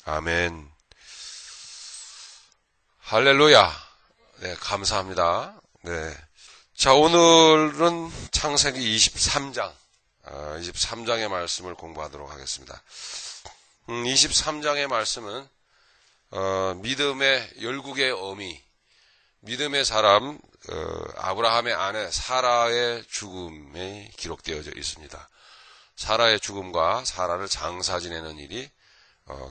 아멘. 할렐루야. 네, 감사합니다. 네. 자, 오늘은 창세기 23장, 23장의 말씀을 공부하도록 하겠습니다. 23장의 말씀은, 믿음의 열국의 어미, 믿음의 사람, 아브라함의 아내 사라의 죽음이 기록되어져 있습니다. 사라의 죽음과 사라를 장사 지내는 일이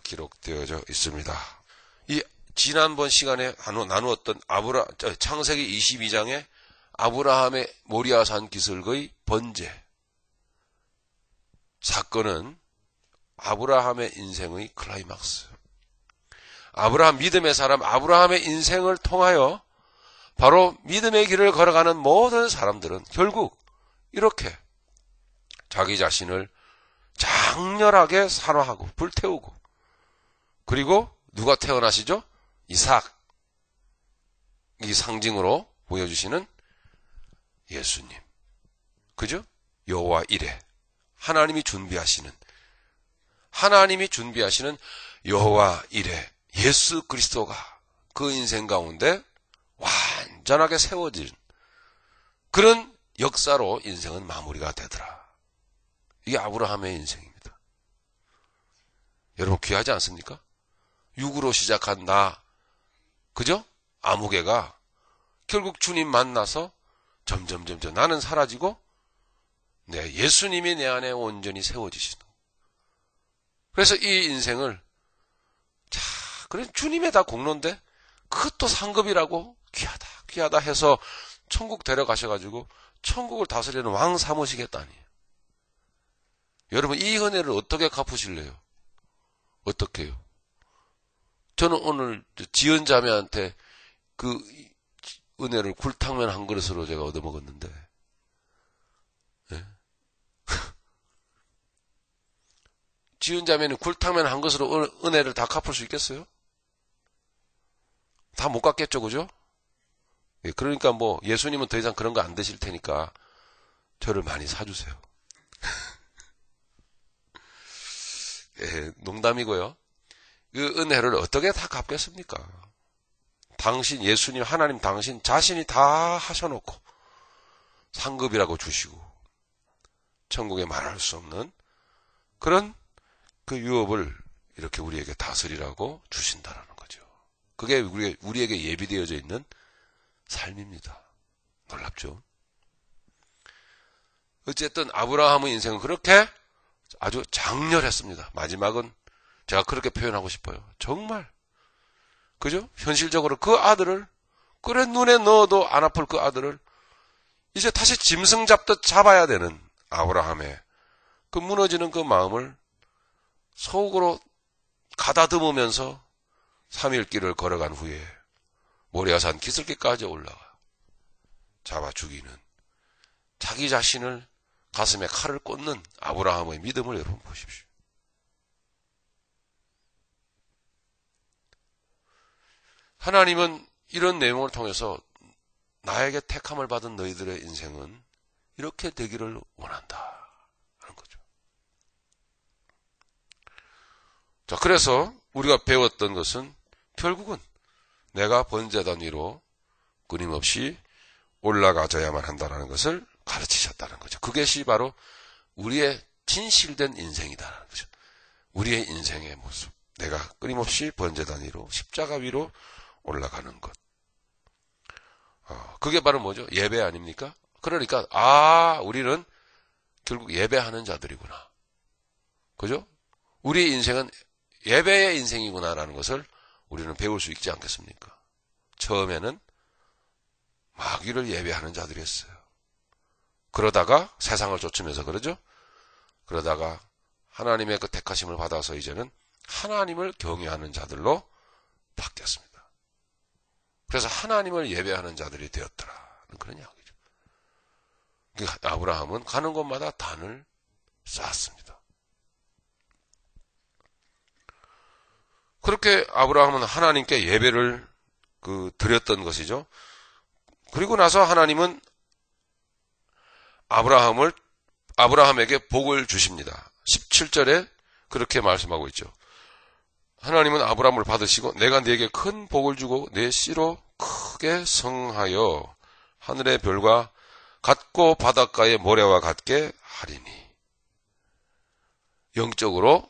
기록되어져 있습니다. 이 지난번 시간에 나누었던 창세기 22장의 아브라함의 모리아산 기슭의 번제 사건은 아브라함의 인생의 클라이막스. 아브라함, 믿음의 사람 아브라함의 인생을 통하여 바로 믿음의 길을 걸어가는 모든 사람들은 결국 이렇게 자기 자신을 장렬하게 산화하고 불태우고, 그리고 누가 태어나시죠? 이삭, 이 상징으로 보여주시는 예수님, 그죠? 여호와 이레, 하나님이 준비하시는 여호와 이레 예수 그리스도가 그 인생 가운데 완전하게 세워진 그런 역사로 인생은 마무리가 되더라. 이게 아브라함의 인생입니다. 여러분 귀하지 않습니까? 육으로 시작한 그죠? 아무개가 결국 주님 만나서 점점 나는 사라지고 예수님이 내 안에 온전히 세워지시는. 그래서 이 인생을 그래 주님의 다 공로인데 그것도 상급이라고 귀하다 해서 천국 데려가셔가지고 천국을 다스리는 왕 삼으시겠다니. 여러분 이 은혜를 어떻게 갚으실래요? 어떻게 해요? 저는 오늘 지은 자매한테 그 은혜를 굴탕면 한 그릇으로 제가 얻어먹었는데, 네? 지은 자매는 굴탕면 한 그릇으로 은혜를 다 갚을 수 있겠어요? 다 못 갚겠죠, 그죠? 예, 그러니까 예수님은 더 이상 그런 거 안 드실 테니까 저를 많이 사주세요. 예, 농담이고요. 그 은혜를 어떻게 다 갚겠습니까? 당신, 예수님, 하나님 당신 자신이 다 하셔놓고 상급이라고 주시고 천국에 말할 수 없는 그런 그 유업을 이렇게 우리에게 다스리라고 주신다라는 거죠. 그게 우리에게 예비되어져 있는 삶입니다. 놀랍죠? 어쨌든 아브라함의 인생은 그렇게 아주 장렬했습니다. 마지막은 제가 그렇게 표현하고 싶어요. 정말 그죠? 현실적으로 그 아들을 그래 눈에 넣어도 안 아플 그 아들을 이제 다시 짐승 잡듯 잡아야 되는 아브라함의 그 무너지는 그 마음을 속으로 가다듬으면서 3일 길을 걸어간 후에 모리아산 기슭길까지 올라가 잡아 죽이는, 자기 자신을 가슴에 칼을 꽂는 아브라함의 믿음을 여러분 보십시오. 하나님은 이런 내용을 통해서 나에게 택함을 받은 너희들의 인생은 이렇게 되기를 원한다 하는 거죠. 자, 그래서 우리가 배웠던 것은 결국은 내가 번제단 위로 끊임없이 올라가져야만 한다는 것을 가르치셨다는 거죠. 그것이 바로 우리의 진실된 인생이다라는 거죠. 우리의 인생의 모습. 내가 끊임없이 번제단 위로, 십자가 위로 올라가는 것. 그게 바로 뭐죠? 예배 아닙니까? 그러니까 우리는 결국 예배하는 자들이구나. 그죠? 우리의 인생은 예배의 인생이구나라는 것을 우리는 배울 수 있지 않겠습니까? 처음에는 마귀를 예배하는 자들이었어요. 그러다가 세상을 쫓으면서 그러죠? 그러다가 하나님의 그 택하심을 받아서 이제는 하나님을 경외하는 자들로 바뀌었습니다. 그래서 하나님을 예배하는 자들이 되었더라는 그런 이야기죠. 그러니까 아브라함은 가는 곳마다 단을 쌓았습니다. 그렇게 아브라함은 하나님께 예배를 드렸던 것이죠. 그리고 나서 하나님은 아브라함에게 복을 주십니다. 17절에 그렇게 말씀하고 있죠. 하나님은 아브라함을 받으시고 내가 네게 큰 복을 주고 내 씨로 크게 성하여 하늘의 별과 같고 바닷가의 모래와 같게 하리니. 영적으로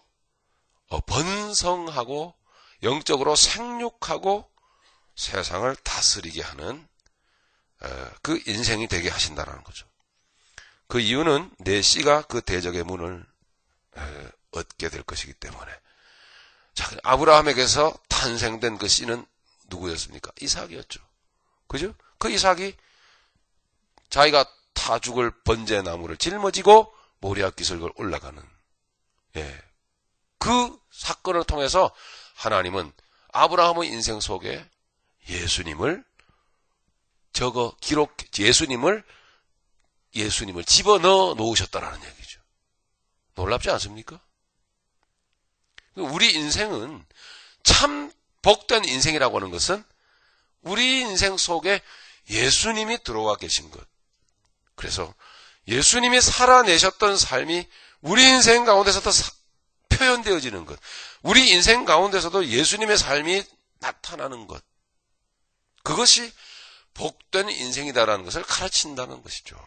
번성하고 영적으로 생육하고 세상을 다스리게 하는 그 인생이 되게 하신다는 거죠. 그 이유는 내 씨가 그 대적의 문을 얻게 될 것이기 때문에. 자, 아브라함에게서 탄생된 그 씨는 누구였습니까? 이삭이었죠. 그죠? 그 이삭이 자기가 타 죽을 번제나무를 짊어지고 모리아 기슭을 올라가는, 그 사건을 통해서 하나님은 아브라함의 인생 속에 예수님을 예수님을 집어넣어 놓으셨다라는 얘기죠. 놀랍지 않습니까? 우리 인생은 참 복된 인생이라고 하는 것은 우리 인생 속에 예수님이 들어와 계신 것. 그래서 예수님이 살아내셨던 삶이 우리 인생 가운데서도 표현되어지는 것. 우리 인생 가운데서도 예수님의 삶이 나타나는 것. 그것이 복된 인생이다라는 것을 가르친다는 것이죠.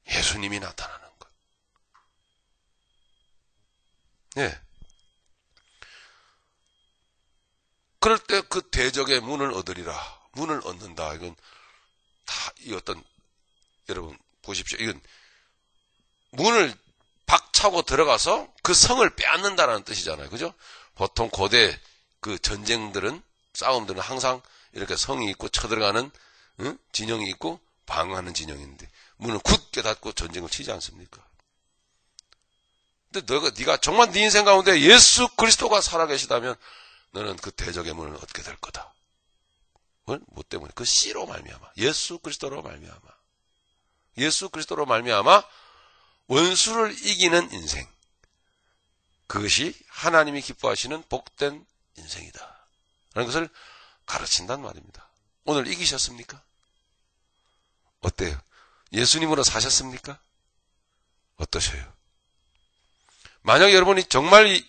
예수님이 나타나는 것. 그럴 때 그 대적의 문을 얻으리라. 문을 얻는다. 이건 다 이 어떤, 여러분 보십시오. 이건 문을 박차고 들어가서 그 성을 빼앗는다라는 뜻이잖아요. 그죠? 보통 고대 그 전쟁들은, 싸움들은 항상 이렇게 성이 있고 쳐들어가는 진영이 있고 방어하는 진영인데 문을 굳게 닫고 전쟁을 치지 않습니까? 근데 네가 정말 네 인생 가운데 예수 그리스도가 살아계시다면 너는 그 대적의 문을 얻게 될 거다. 뭐 때문에? 그 씨로 말미암아, 예수 그리스도로 말미암아, 예수 그리스도로 말미암아 원수를 이기는 인생. 그것이 하나님이 기뻐하시는 복된 인생이다 라는 것을 가르친단 말입니다. 오늘 이기셨습니까? 어때요? 예수님으로 사셨습니까? 어떠셔요? 만약 여러분이 정말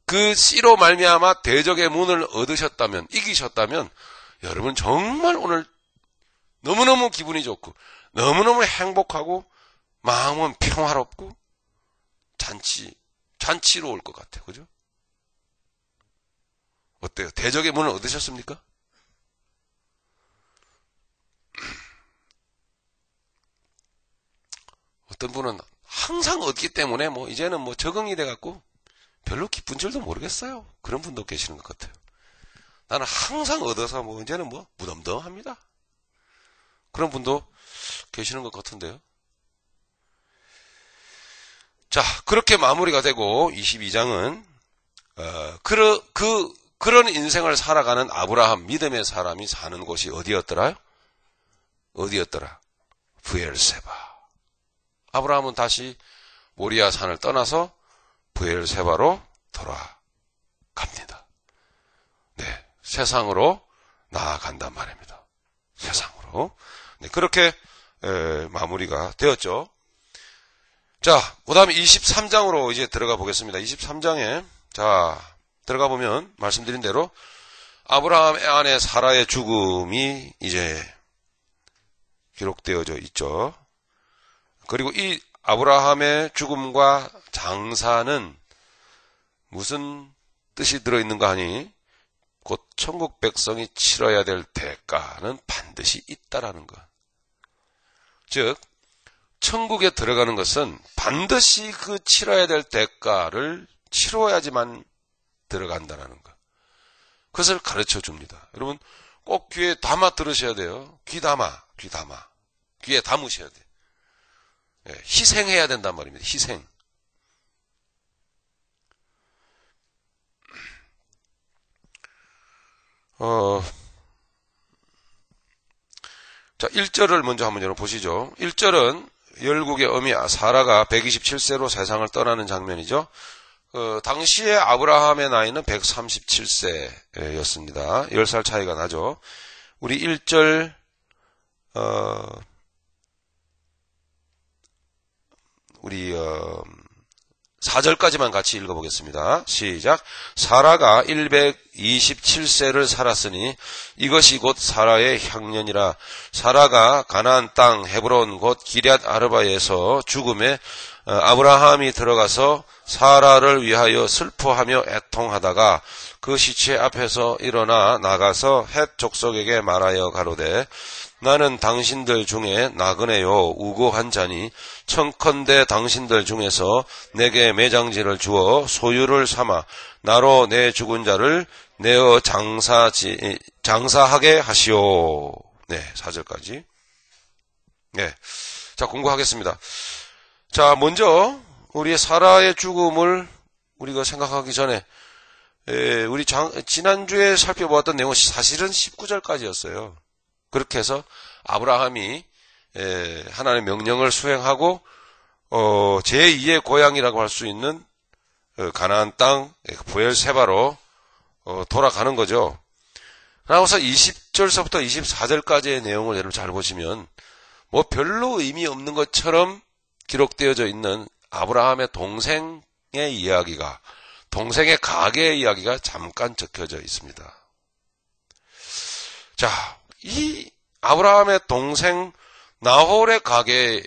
그 씨로 말미암아 대적의 문을 얻으셨다면, 이기셨다면 여러분 정말 오늘 너무너무 기분이 좋고 너무너무 행복하고 마음은 평화롭고 잔치로 올 것 같아요. 그죠? 어때요? 대적의 문을 얻으셨습니까? 어떤 분은 항상 얻기 때문에 이제는 적응이 돼갖고 별로 기쁜 줄도 모르겠어요. 그런 분도 계시는 것 같아요. 나는 항상 얻어서 이제는 무덤덤합니다. 그런 분도 계시는 것 같은데요. 자, 그렇게 마무리가 되고 22장은 그런 인생을 살아가는 아브라함, 믿음의 사람이 사는 곳이 어디였더라? 브엘세바. 아브라함은 다시 모리아 산을 떠나서 브엘세바로 돌아갑니다. 네, 세상으로 나아간단 말입니다. 세상으로. 네, 그렇게 마무리가 되었죠. 자, 그 다음에 23장으로 이제 들어가 보겠습니다. 23장에, 자, 들어가 보면, 말씀드린 대로, 아브라함의 아내 사라의 죽음이 이제 기록되어져 있죠. 그리고 이 아브라함의 죽음과 장사는 무슨 뜻이 들어있는가 하니, 곧 천국 백성이 치러야 될 대가는 반드시 있다라는 것. 즉, 천국에 들어가는 것은 반드시 그 치러야 될 대가를 치러야지만 들어간다는 것. 그것을 가르쳐 줍니다. 여러분 꼭 귀에 담아 들으셔야 돼요. 귀에 담으셔야 돼요. 희생해야 된단 말입니다. 희생. 자, 1절을 먼저 한번 여러분 보시죠. 1절은 열국의 어미 사라가 127세로 세상을 떠나는 장면이죠. 당시에 아브라함의 나이는 137세였습니다. 10살 차이가 나죠. 우리 1절, 4절까지만 같이 읽어보겠습니다. 시작. 사라가 127세를 살았으니 이것이 곧 사라의 향년이라. 사라가 가나안 땅 헤브론 곧 기럇 아르바에서 죽음에 아브라함이 들어가서 사라를 위하여 슬퍼하며 애통하다가 그 시체 앞에서 일어나 나가서 헷 족속에게 말하여 가로되 나는 당신들 중에 나그네요 우고한 자니 청컨대 당신들 중에서 내게 매장지를 주어 소유를 삼아 나로 내 죽은 자를 내어 장사하게 하시오. 네, 4절까지. 네, 자 공부하겠습니다. 자, 먼저 우리의 사라의 죽음을 우리가 생각하기 전에 우리 지난주에 살펴보았던 내용은 사실은 19절까지였어요. 그렇게 해서 아브라함이 하나님의 명령을 수행하고 제2의 고향이라고 할 수 있는 가나안 땅 브엘세바로 돌아가는 거죠. 그러고서 20절서부터 24절까지의 내용을 여러분 잘 보시면 뭐 별로 의미 없는 것처럼 기록되어져 있는 아브라함의 동생의 이야기가, 동생의 가계의 이야기가 잠깐 적혀져 있습니다. 자, 이 아브라함의 동생 나홀의 가계의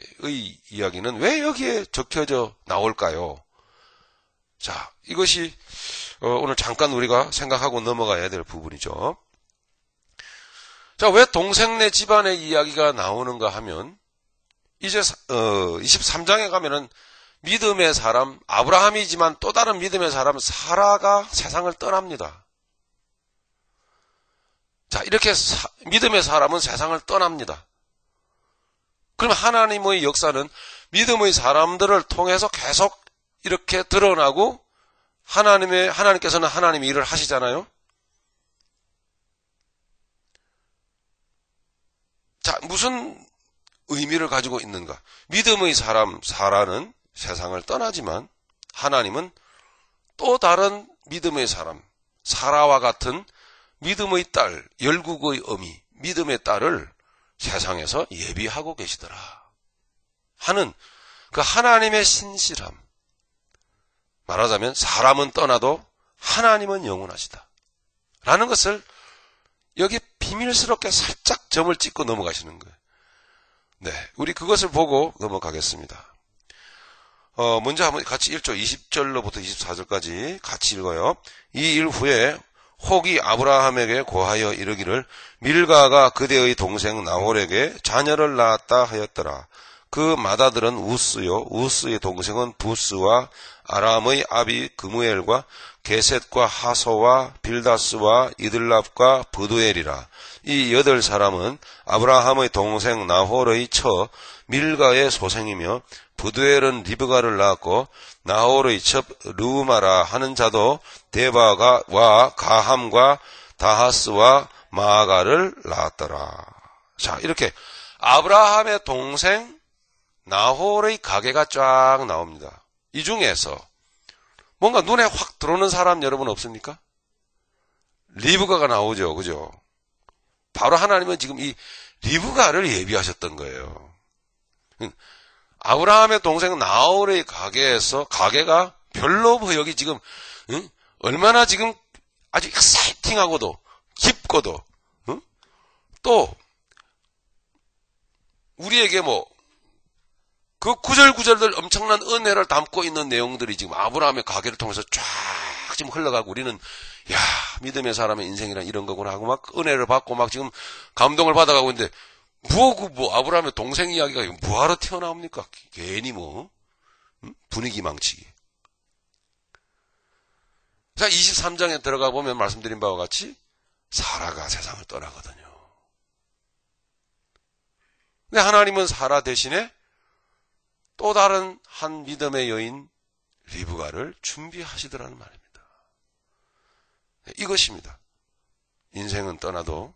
이야기는 왜 여기에 적혀져 나올까요? 자, 이것이 오늘 잠깐 우리가 생각하고 넘어가야 될 부분이죠. 자, 왜 동생네 집안의 이야기가 나오는가 하면 이제 23장에 가면은 믿음의 사람 아브라함이지만 또 다른 믿음의 사람 사라가 세상을 떠납니다. 자, 이렇게 믿음의 사람은 세상을 떠납니다. 그럼 하나님의 역사는 믿음의 사람들을 통해서 계속 이렇게 드러나고 하나님께서는 하나님의 일을 하시잖아요. 자, 무슨 의미를 가지고 있는가? 믿음의 사람 사라는 세상을 떠나지만 하나님은 또 다른 믿음의 사람 사라와 같은 믿음의 딸, 열국의 어미, 믿음의 딸을 세상에서 예비하고 계시더라 하는 그 하나님의 신실함. 말하자면 사람은 떠나도 하나님은 영원하시다 라는 것을 여기 비밀스럽게 살짝 점을 찍고 넘어가시는 거예요. 네, 우리 그것을 보고 넘어가겠습니다. 먼저 한번 같이 1조 20절로부터 24절까지 같이 읽어요. 이 일 후에 혹이 아브라함에게 고하여 이르기를 밀가가 그대의 동생 나홀에게 자녀를 낳았다 하였더라. 그 맏아들은 우스요 우스의 동생은 부스와 아람의 아비 그무엘과 게셋과 하소와 빌다스와 이들랍과 부두엘이라. 이 8사람은 아브라함의 동생 나홀의 처 밀가의 소생이며 부두엘은 리브가를 낳았고 나홀의 첩 르우마라 하는 자도 데바와 가함과 다하스와 마아가를 낳았더라. 자, 이렇게 아브라함의 동생 나홀의 가계가 쫙 나옵니다. 이 중에서 뭔가 눈에 확 들어오는 사람 여러분 없습니까? 리브가가 나오죠. 그죠? 바로 하나님은 지금 이 리브가를 예비하셨던 거예요. 아브라함의 동생 나홀의 가계가 별로 여기 지금 얼마나 지금 아주 익사이팅하고도 깊고도 또 우리에게 그 구절구절들 엄청난 은혜를 담고 있는 내용들이 지금 아브라함의 가계를 통해서 쫙 지금 흘러가고 우리는 야, 믿음의 사람의 인생이란 이런 거구나 하고 막 은혜를 받고 막 지금 감동을 받아가고 있는데 아브라함의 동생 이야기가 뭐하러 튀어나옵니까? 괜히 분위기 망치기. 자, 23장에 들어가 보면 말씀드린 바와 같이 사라가 세상을 떠나거든요. 근데 하나님은 사라 대신에 또 다른 한 믿음의 여인 리브가를 준비하시더라는 말입니다. 이것입니다. 인생은 떠나도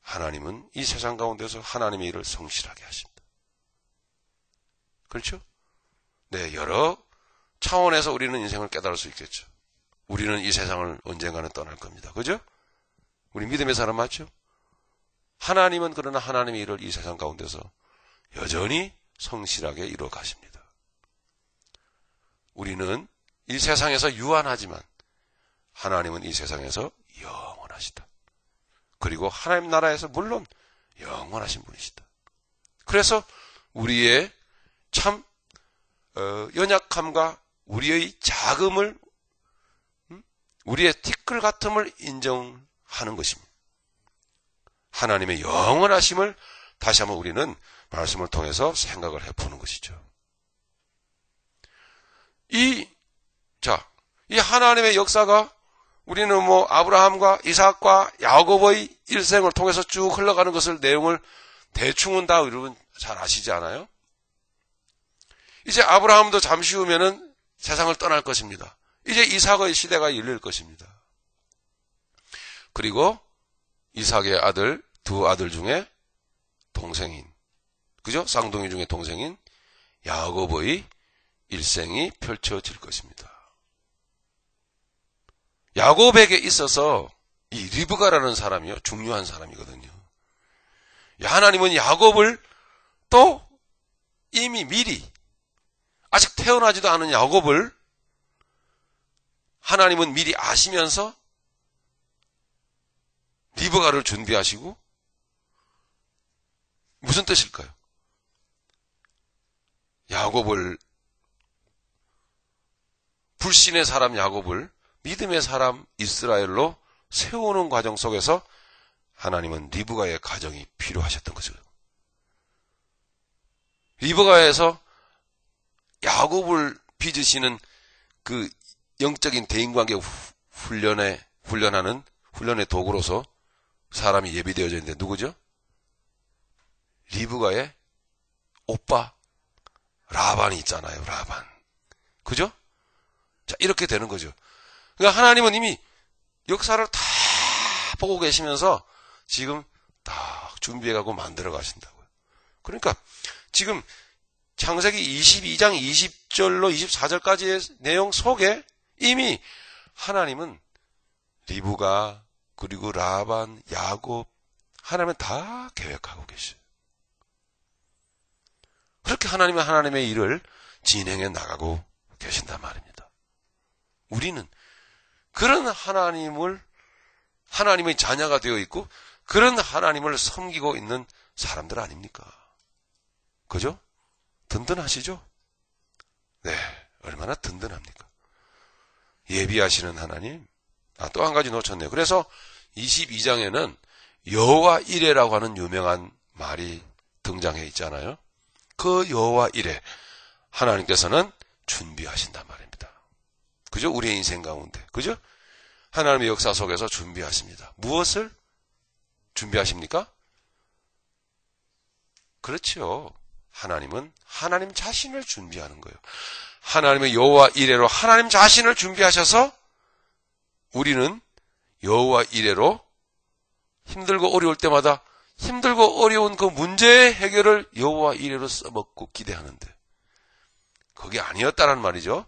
하나님은 이 세상 가운데서 하나님의 일을 성실하게 하십니다. 그렇죠? 네, 여러 차원에서 우리는 인생을 깨달을 수 있겠죠. 우리는 이 세상을 언젠가는 떠날 겁니다. 그죠? 우리 믿음의 사람 맞죠? 하나님은 그러나 하나님의 일을 이 세상 가운데서 여전히 성실하게 이루어 가십니다. 우리는 이 세상에서 유한하지만 하나님은 이 세상에서 영원하시다. 그리고 하나님 나라에서 물론 영원하신 분이시다. 그래서 우리의 참 연약함과 우리의 작음을, 우리의 티끌 같음을 인정하는 것입니다. 하나님의 영원하심을 다시 한번 우리는 말씀을 통해서 생각을 해보는 것이죠. 이 하나님의 역사가 우리는 아브라함과 이삭과 야곱의 일생을 통해서 쭉 흘러가는 것을 내용을 대충은 다 여러분 잘 아시지 않아요? 이제 아브라함도 잠시 후면은 세상을 떠날 것입니다. 이제 이삭의 시대가 열릴 것입니다. 그리고 이삭의 아들, 두 아들 중에 동생인, 그죠? 쌍둥이 중에 동생인 야곱의 일생이 펼쳐질 것입니다. 야곱에게 있어서 이 리브가라는 사람이요, 중요한 사람이거든요. 하나님은 야곱을 또 이미 미리, 아직 태어나지도 않은 야곱을 하나님은 미리 아시면서 리브가를 준비하시고, 무슨 뜻일까요? 야곱을, 불신의 사람 야곱을 믿음의 사람 이스라엘로 세우는 과정 속에서 하나님은 리브가의 가정이 필요하셨던 거죠. 리브가에서 야곱을 빚으시는 그 영적인 대인관계 훈련의 도구로서 사람이 예비되어져 있는데 누구죠? 리브가의 오빠 라반이 있잖아요. 라반. 그죠? 자, 이렇게 되는 거죠. 그러니까 하나님은 이미 역사를 다 보고 계시면서 지금 딱 준비해가고 만들어 가신다고요. 그러니까 지금 창세기 22장 20절로 24절까지의 내용 속에 이미 하나님은 리브가, 그리고 라반, 야곱, 하나님은 다 계획하고 계셔요. 그렇게 하나님은 하나님의 일을 진행해 나가고 계신단 말입니다. 우리는 그런 하나님의 자녀가 되어 있고 그런 하나님을 섬기고 있는 사람들 아닙니까? 그죠? 든든하시죠? 네, 얼마나 든든합니까? 예비하시는 하나님. 또 한 가지 놓쳤네요. 그래서 22장에는 여호와 이레라고 하는 유명한 말이 등장해 있잖아요. 그 여호와 이레, 하나님께서는 준비하신단 말입니다. 그죠? 우리의 인생 가운데. 그죠? 하나님의 역사 속에서 준비하십니다. 무엇을 준비하십니까? 그렇죠. 하나님은 하나님 자신을 준비하는 거예요. 하나님의 여호와 이레로 하나님 자신을 준비하셔서 우리는 여호와 이레로 힘들고 어려울 때마다 힘들고 어려운 그 문제의 해결을 여호와 이레로 써먹고 기대하는데 그게 아니었다는 말이죠.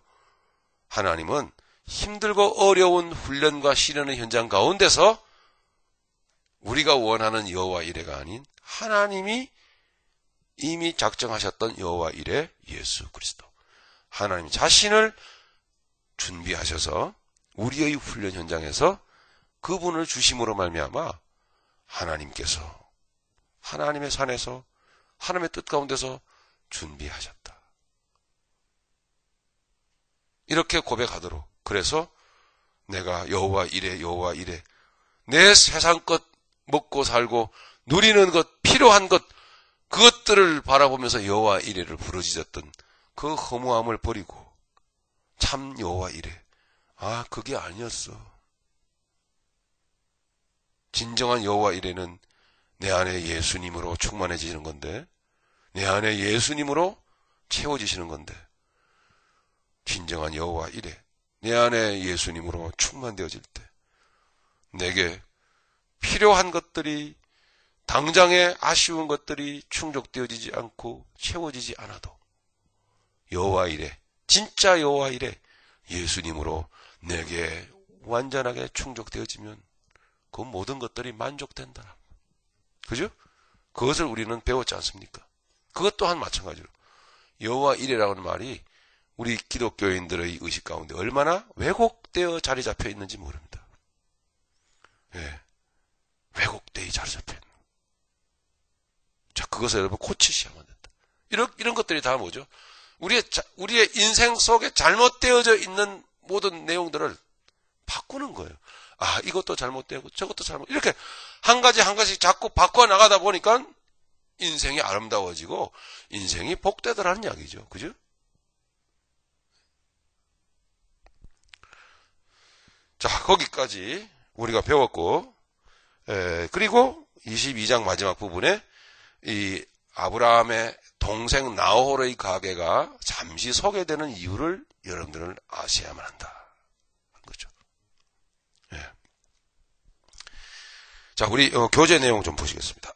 하나님은 힘들고 어려운 훈련과 시련의 현장 가운데서 우리가 원하는 여호와 이레가 아닌 하나님이 이미 작정하셨던 여호와 이레 예수 그리스도, 하나님 자신을 준비하셔서 우리의 훈련 현장에서 그분을 주심으로 말미암아 하나님께서 하나님의 산에서 하나님의 뜻 가운데서 준비하셨다. 이렇게 고백하도록. 그래서 내가 여호와 이레 여호와 이레, 내 세상 것 먹고 살고 누리는 것, 필요한 것, 그것들을 바라보면서 여호와 이레를 부르짖었던 그 허무함을 버리고 참 여호와 이레, 그게 아니었어. 진정한 여호와 이레는 내 안에 예수님으로 충만해지는 건데, 내 안에 예수님으로 채워지시는 건데, 진정한 여호와 이레, 내 안에 예수님으로 충만되어질 때 내게 필요한 것들이, 당장에 아쉬운 것들이 충족되어지지 않고 채워지지 않아도 여호와 이레, 진짜 여호와 이레, 예수님으로 내게 완전하게 충족되어지면 그 모든 것들이 만족된다. 그죠? 그것을 우리는 배웠지 않습니까? 그것 또한 마찬가지로 여호와 이레라는 말이 우리 기독교인들의 의식 가운데 얼마나 왜곡되어 자리 잡혀 있는지 모릅니다. 예. 왜곡되어 자리 잡혀 있는. 자, 그것을 여러분 고치셔야만 된다. 이런 것들이 다 뭐죠? 우리의 인생 속에 잘못되어져 있는 모든 내용들을 바꾸는 거예요. 아, 이것도 잘못되고 저것도 잘못, 이렇게 한 가지 자꾸 바꿔 나가다 보니까 인생이 아름다워지고 인생이 복되더라는 이야기죠. 그죠? 자, 거기까지 우리가 배웠고, 그리고 22장 마지막 부분에 이 아브라함의 동생 나홀의 가게가 잠시 소개되는 이유를 여러분들은 아셔야만 한다. 그렇죠? 예. 자, 우리 교재 내용 좀 보시겠습니다.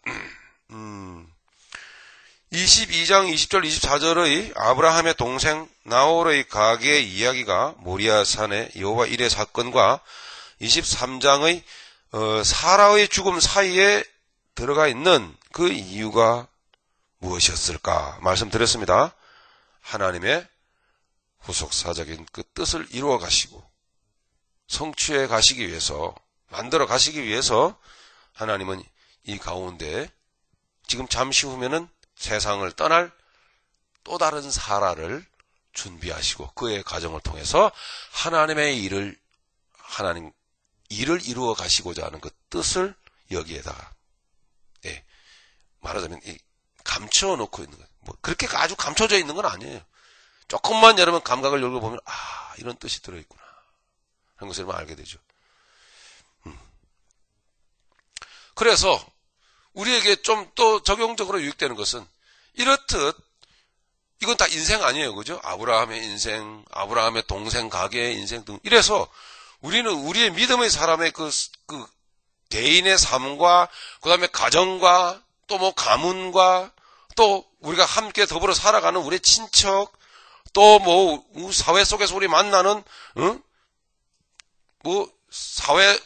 22장 20절 24절의 아브라함의 동생 나홀의 가게의 이야기가 모리아산의 여호와 일의 사건과 23장의 사라의 죽음 사이에 들어가 있는 그 이유가 무엇이었을까 말씀드렸습니다. 하나님의 후속사적인 그 뜻을 이루어 가시고 성취해 가시기 위해서, 만들어 가시기 위해서 하나님은 이 가운데 지금 잠시 후면은 세상을 떠날 또 다른 사라를 준비하시고 그의 가정을 통해서 하나님의 일을 이루어 가시고자 하는 그 뜻을 여기에다가, 예, 말하자면 감춰 놓고 있는 거예요. 뭐 그렇게 아주 감춰져 있는 건 아니에요. 조금만 여러분 감각을 열고 보면 아, 이런 뜻이 들어있구나 하는 것을 여러분 알게 되죠. 그래서 우리에게 좀 또 적용적으로 유익되는 것은 이렇듯 이건 다 인생 아니에요. 그죠? 아브라함의 인생, 아브라함의 동생 가게의 인생 등 이래서 우리는 우리의 믿음의 사람의 그 개인의 삶과 그 다음에 가정과 또 뭐 가문과 또 우리가 함께 더불어 살아가는 우리의 친척 또 뭐 사회 속에서 우리 만나는 뭐 사회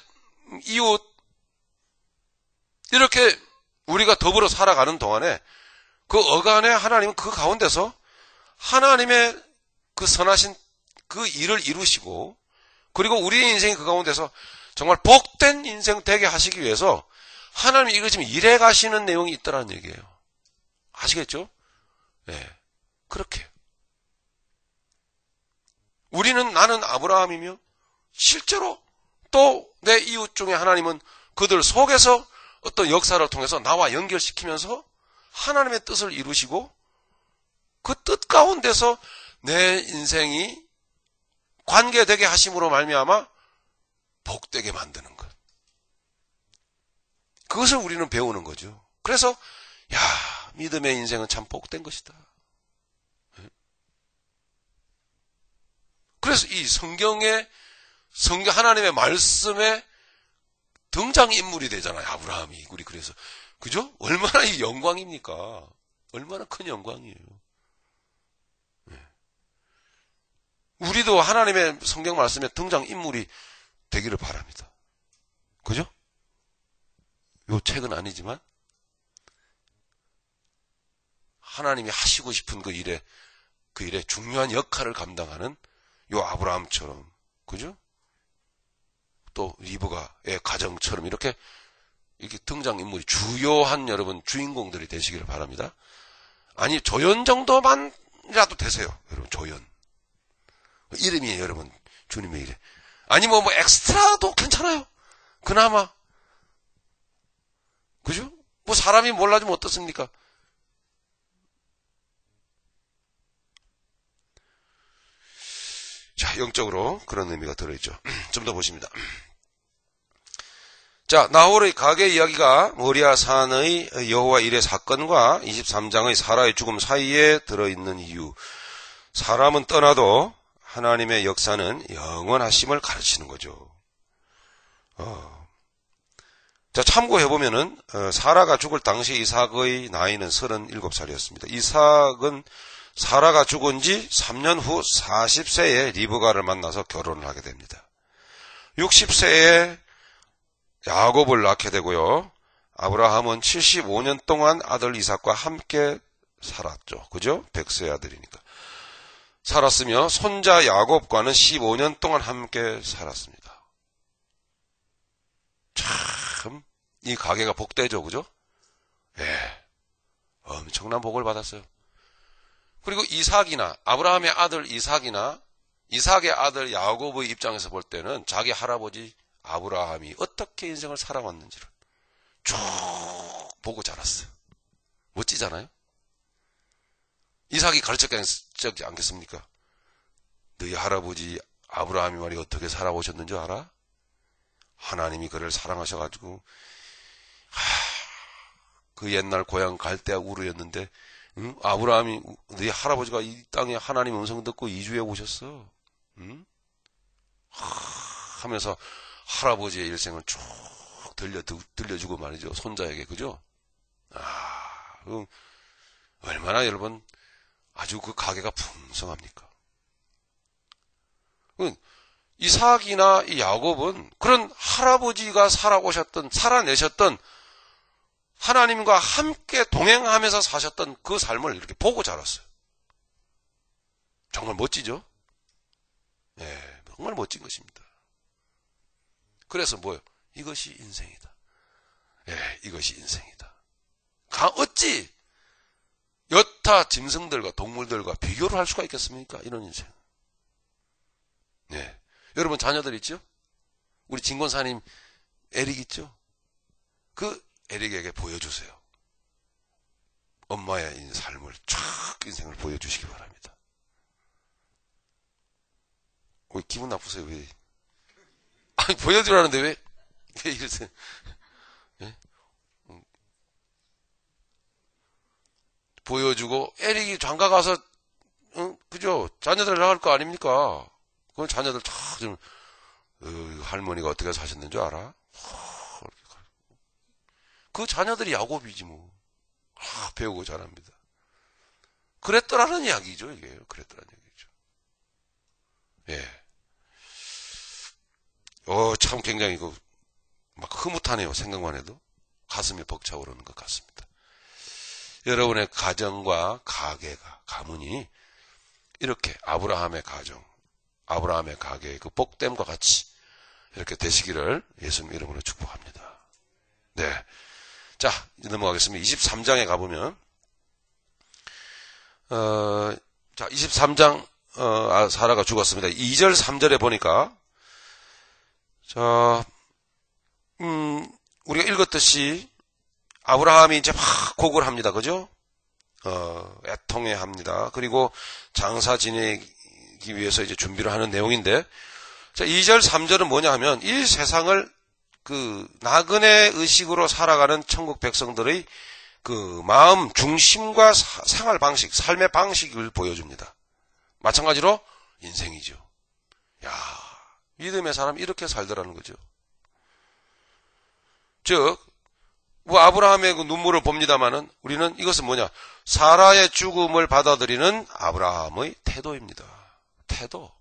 이웃 이렇게 우리가 더불어 살아가는 동안에 그 어간에 하나님은 그 가운데서 하나님의 그 선하신 그 일을 이루시고 그리고 우리의 인생이 그 가운데서 정말 복된 인생 되게 하시기 위해서 하나님이 이거 지금 일해 가시는 내용이 있다는 얘기예요. 아시겠죠? 네. 그렇게. 나는 아브라함이며 실제로 또 내 이웃 중에 하나님은 그들 속에서 어떤 역사를 통해서 나와 연결시키면서 하나님의 뜻을 이루시고 그 뜻 가운데서 내 인생이 관계되게 하심으로 말미암아 복되게 만드는 것. 그것을 우리는 배우는 거죠. 그래서 믿음의 인생은 참 복된 것이다. 그래서 이 성경 하나님의 말씀에 등장인물이 되잖아요. 아브라함이. 우리 그래서 그죠? 얼마나 이 영광입니까? 얼마나 큰 영광이에요. 네. 우리도 하나님의 성경 말씀에 등장인물이 되기를 바랍니다. 그죠? 요 책은 아니지만 하나님이 하시고 싶은 그 일에 중요한 역할을 감당하는 요 아브라함처럼, 그죠? 또 리브가의 가정처럼 이렇게 등장인물이 주요한 여러분 주인공들이 되시기를 바랍니다. 아니 조연 정도만이라도 되세요. 여러분 조연. 이름이 여러분 주님의 이름. 아니 뭐 엑스트라도 괜찮아요. 그나마. 그죠? 뭐 사람이 몰라주면 어떻습니까? 자, 영적으로 그런 의미가 들어있죠. 좀 더 보십니다. 자, 나홀의 가게 이야기가 모리아산의 여호와 일의 사건과 23장의 사라의 죽음 사이에 들어있는 이유. 사람은 떠나도 하나님의 역사는 영원하심을 가르치는 거죠. 자, 참고해보면은, 사라가 죽을 당시 이삭의 나이는 37살이었습니다. 이삭은 사라가 죽은 지 3년 후 40세에 리브가를 만나서 결혼을 하게 됩니다. 60세에 야곱을 낳게 되고요. 아브라함은 75년 동안 아들 이삭과 함께 살았죠. 그죠? 백세의 아들이니까. 살았으며 손자 야곱과는 15년 동안 함께 살았습니다. 참, 이 가게가 복되죠, 그죠? 예. 엄청난 복을 받았어요. 그리고 이삭이나 아브라함의 아들 이삭이나 이삭의 아들 야곱의 입장에서 볼 때는 자기 할아버지 아브라함이 어떻게 인생을 살아왔는지를 쭉 보고 자랐어요. 멋지잖아요? 이삭이 가르쳤지 않겠습니까? 너희 할아버지 아브라함이 말이 어떻게 살아오셨는지 알아? 하나님이 그를 사랑하셔가지고 그 옛날 고향 갈대아 우르였는데 응? 아브라함이 너희 할아버지가 이 땅에 하나님 음성 듣고 이주해 오셨어. 응? 하면서 할아버지의 일생을 쭉 들려주고 말이죠. 손자에게, 그죠? 얼마나 여러분 아주 그 가게가 풍성합니까? 이삭이나 이 야곱은 그런 할아버지가 살아내셨던 하나님과 함께 동행하면서 사셨던 그 삶을 이렇게 보고 자랐어요. 정말 멋지죠? 예, 정말 멋진 것입니다. 그래서 뭐예요? 이것이 인생이다. 예, 이것이 인생이다. 어찌 여타 짐승들과 동물들과 비교를 할 수가 있겠습니까? 이런 인생. 네. 여러분 자녀들 있죠? 우리 진권사님 에릭 있죠? 그 에릭에게 보여주세요. 엄마의 삶을 쫙 인생을 보여주시기 바랍니다. 왜 기분 나쁘세요? 왜? 아니 보여주라는데 왜 이러세요? 네? 보여주고 에릭이 장가 가서 그죠? 자녀들 나갈 거 아닙니까? 그건 자녀들 참 할머니가 어떻게 사셨는 줄 알아? 그 자녀들이 야곱이지 뭐. 배우고 자랍니다. 그랬더라는 이야기죠, 이게. 그랬더라는 얘기죠. 예. 참 굉장히 막 흐뭇하네요. 생각만 해도. 가슴이 벅차오르는 것 같습니다. 여러분의 가정과 가문이 이렇게 아브라함의 가정, 아브라함의 가게의 그 복됨과 같이 이렇게 되시기를 예수님 이름으로 축복합니다. 네. 자, 이제 넘어가겠습니다. 23장에 가보면, 자, 23장, 사라가 죽었습니다. 2절, 3절에 보니까, 자, 우리가 읽었듯이, 아브라함이 이제 막 곡을 합니다. 그죠? 애통해 합니다. 그리고 장사 지내기 위해서 이제 준비를 하는 내용인데, 자, 2절, 3절은 뭐냐 하면, 이 세상을 나그네 의식으로 살아가는 천국 백성들의 그 마음 중심과 생활 방식, 삶의 방식을 보여줍니다. 마찬가지로 인생이죠. 야, 믿음의 사람 이렇게 살더라는 거죠. 즉, 뭐 아브라함의 그 눈물을 봅니다마는 우리는 이것은 뭐냐? 사라의 죽음을 받아들이는 아브라함의 태도입니다. 태도.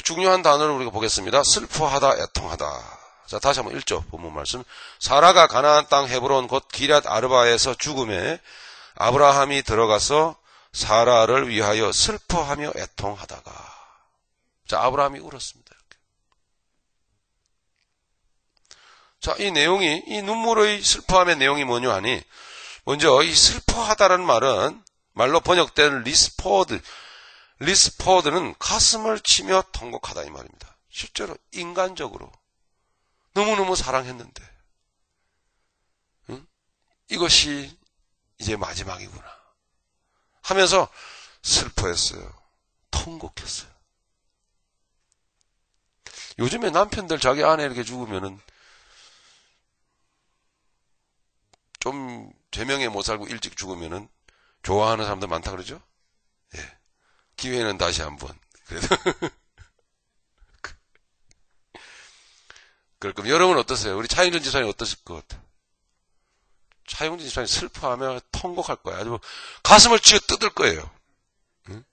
중요한 단어를 우리가 보겠습니다. 슬퍼하다, 애통하다. 자, 다시 한번 읽죠. 본문 말씀. 사라가 가나안 땅 헤브론 곧 기럇 아르바에서 죽음에 아브라함이 들어가서 사라를 위하여 슬퍼하며 애통하다가. 자, 아브라함이 울었습니다. 이렇게. 자, 이 내용이, 이 눈물의 슬퍼함의 내용이 뭐냐 하니, 먼저 이 슬퍼하다라는 말은 말로 번역된 리스포드는 가슴을 치며 통곡하다 이 말입니다. 실제로 인간적으로 너무너무 사랑했는데 이것이 이제 마지막이구나 하면서 슬퍼했어요. 통곡했어요. 요즘에 남편들 자기 아내 이렇게 죽으면은 좀 제명에 못 살고 일찍 죽으면은 좋아하는 사람들 많다 그러죠? 예. 기회는 다시 한번. 그래도. 그럼 여러분 어떠세요? 우리 차용준 집사님 어떠실 것 같아요? 차용준 집사님 슬퍼하며 통곡할 거예요. 아주 가슴을 쥐어 뜯을 거예요. 응?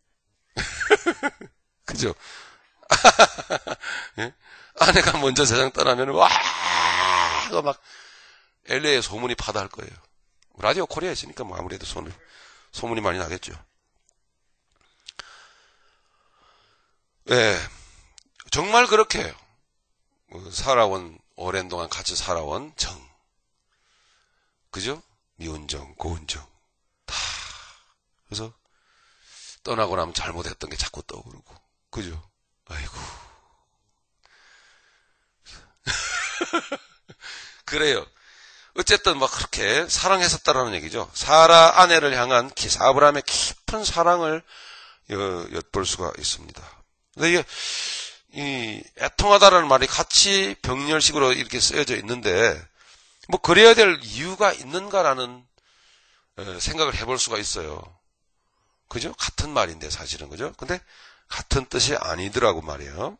그죠? 예? 아내가 먼저 세상 떠나면 와! 하고 막 LA에 소문이 파다할 거예요. 라디오 코리아 있으니까 뭐 아무래도 손을 소문이 많이 나겠죠. 네, 정말 그렇게 살아온, 오랜 동안 같이 살아온 정, 그죠? 미운 정, 고운 정, 다. 그래서 떠나고 나면 잘못했던 게 자꾸 떠오르고, 그죠? 아이고. 그래요. 어쨌든 막 그렇게 사랑했었다라는 얘기죠. 사라 아내를 향한 아브라함의 깊은 사랑을 엿볼 수가 있습니다. 근데 이게 이 애통하다라는 말이 같이 병렬식으로 이렇게 쓰여져 있는데 뭐 그래야 될 이유가 있는가라는 생각을 해볼 수가 있어요. 그죠? 같은 말인데 사실은, 그죠? 근데 같은 뜻이 아니더라고 말이에요.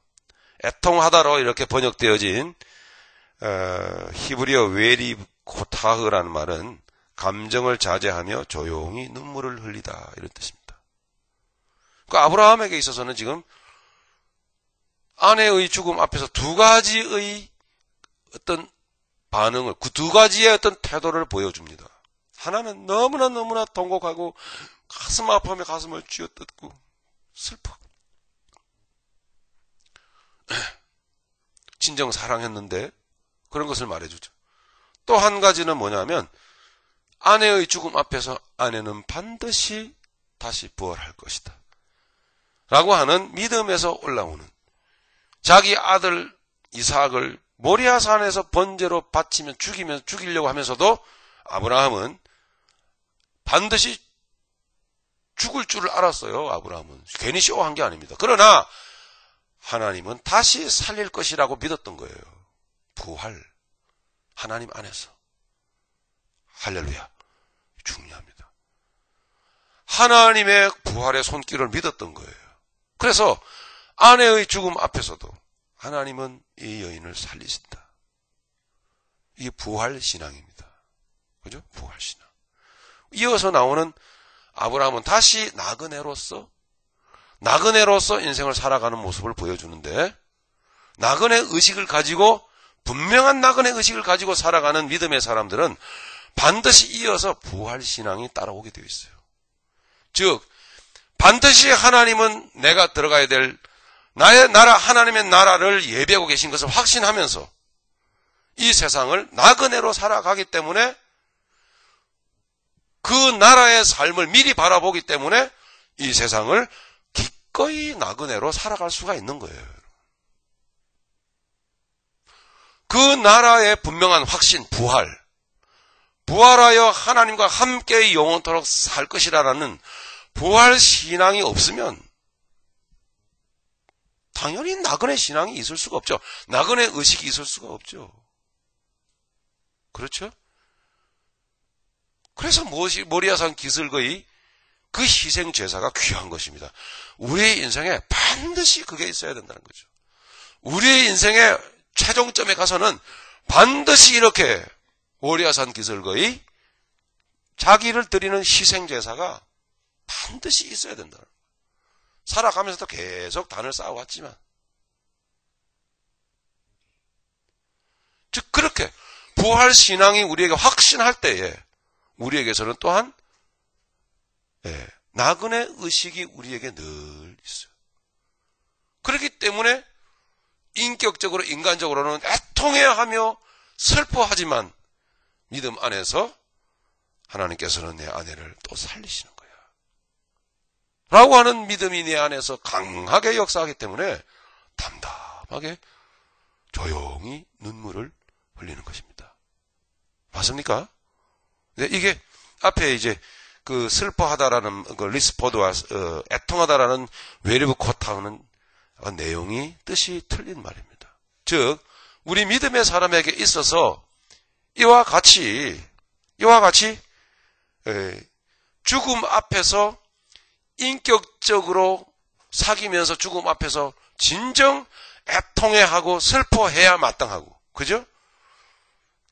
애통하다로 이렇게 번역되어진 히브리어 웨리 코타흐라는 말은 감정을 자제하며 조용히 눈물을 흘리다, 이런 뜻입니다. 그 아브라함에게 있어서는 지금 아내의 죽음 앞에서 두 가지의 어떤 반응을, 그 두 가지의 어떤 태도를 보여줍니다. 하나는 너무나 통곡하고 가슴 아파하며 가슴을 쥐어뜯고 슬퍼. 진정 사랑했는데 그런 것을 말해주죠. 또 한 가지는 뭐냐면 아내의 죽음 앞에서 아내는 반드시 다시 부활할 것이다 라고 하는 믿음에서 올라오는, 자기 아들 이삭을 모리아산에서 번제로 바치면 죽이려고 하면서도 아브라함은 반드시 죽을 줄을 알았어요. 아브라함은 괜히 쇼한 게 아닙니다. 그러나 하나님은 다시 살릴 것이라고 믿었던 거예요. 부활, 하나님 안에서. 할렐루야. 중요합니다. 하나님의 부활의 손길을 믿었던 거예요. 그래서 아내의 죽음 앞에서도 하나님은 이 여인을 살리신다. 이게 부활신앙입니다. 그죠? 부활신앙. 이어서 나오는 아브라함은 다시 나그네로서 인생을 살아가는 모습을 보여주는데, 나그네 의식을 가지고, 분명한 나그네 의식을 가지고 살아가는 믿음의 사람들은 반드시 이어서 부활신앙이 따라오게 되어 있어요. 즉 반드시 하나님은 내가 들어가야 될 나의 나라, 하나님의 나라를 예비하고 계신 것을 확신하면서 이 세상을 나그네로 살아가기 때문에, 그 나라의 삶을 미리 바라보기 때문에 이 세상을 기꺼이 나그네로 살아갈 수가 있는 거예요. 그 나라의 분명한 확신, 부활하여 하나님과 함께 영원토록 살 것이라는 부활 신앙이 없으면 당연히 나그네 신앙이 있을 수가 없죠. 나그네 의식이 있을 수가 없죠. 그렇죠? 그래서 무엇이 모리아산 기슭의 그 희생 제사가 귀한 것입니다. 우리의 인생에 반드시 그게 있어야 된다는 거죠. 우리의 인생의 최종점에 가서는 반드시 이렇게 모리아산 기슭의 자기를 드리는 희생 제사가 반드시 있어야 된다. 살아가면서도 계속 단을 쌓아왔지만, 즉 그렇게 부활 신앙이 우리에게 확신할 때에 우리에게서는 또한 나그네 의식이 우리에게 늘 있어요. 그렇기 때문에 인격적으로, 인간적으로는 애통해하며 슬퍼하지만 믿음 안에서 하나님께서는 내 아내를 또 살리시는 거야 라고 하는 믿음이 내 안에서 강하게 역사하기 때문에 담담하게 조용히 눈물을 흘리는 것입니다. 맞습니까? 네, 이게 앞에 이제 그 슬퍼하다라는 그 리스포드와 애통하다라는 웨리브 코타우는 내용이 뜻이 틀린 말입니다. 즉 우리 믿음의 사람에게 있어서 이와 같이 죽음 앞에서 인격적으로 사귀면서 죽음 앞에서 진정 애통해하고 슬퍼해야 마땅하고, 그죠?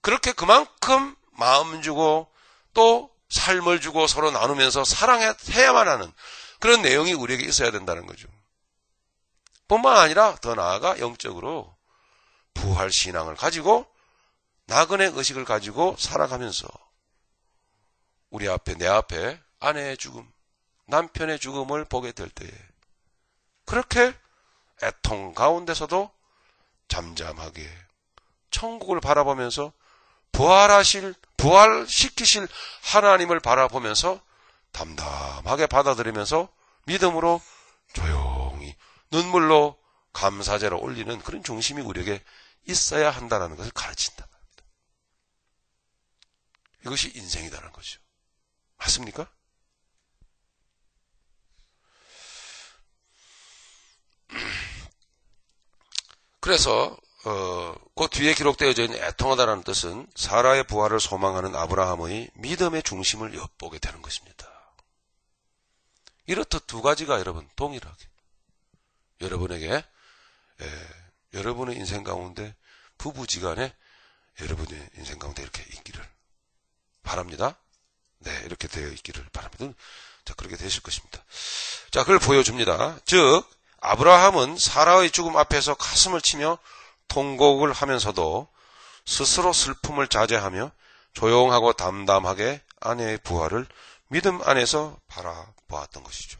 그렇게 그만큼 마음 주고 또 삶을 주고 서로 나누면서 사랑해야만 하는 그런 내용이 우리에게 있어야 된다는 거죠. 뿐만 아니라 더 나아가 영적으로 부활 신앙을 가지고 나그네 의식을 가지고 살아가면서 우리 앞에, 내 앞에 아내의 죽음, 남편의 죽음을 보게 될 때에 그렇게 애통 가운데서도 잠잠하게 천국을 바라보면서 부활시키실 하나님을 바라보면서 담담하게 받아들이면서 믿음으로 조용히 눈물로 감사제로 올리는 그런 중심이 우리에게 있어야 한다는 것을 가르친단 말입니다. 이것이 인생이다라는 거죠. 맞습니까? 그래서 그 뒤에 기록되어져 있는 애통하다라는 뜻은 사라의 부활을 소망하는 아브라함의 믿음의 중심을 엿보게 되는 것입니다. 이렇듯 두 가지가 여러분 동일하게 여러분에게 여러분의 인생 가운데 부부지간에 여러분의 인생 가운데 이렇게 있기를 바랍니다. 네, 이렇게 되어 있기를 바랍니다. 자, 그렇게 되실 것입니다. 자, 그걸 보여줍니다. 즉 아브라함은 사라의 죽음 앞에서 가슴을 치며 통곡을 하면서도 스스로 슬픔을 자제하며 조용하고 담담하게 아내의 부활을 믿음 안에서 바라보았던 것이죠.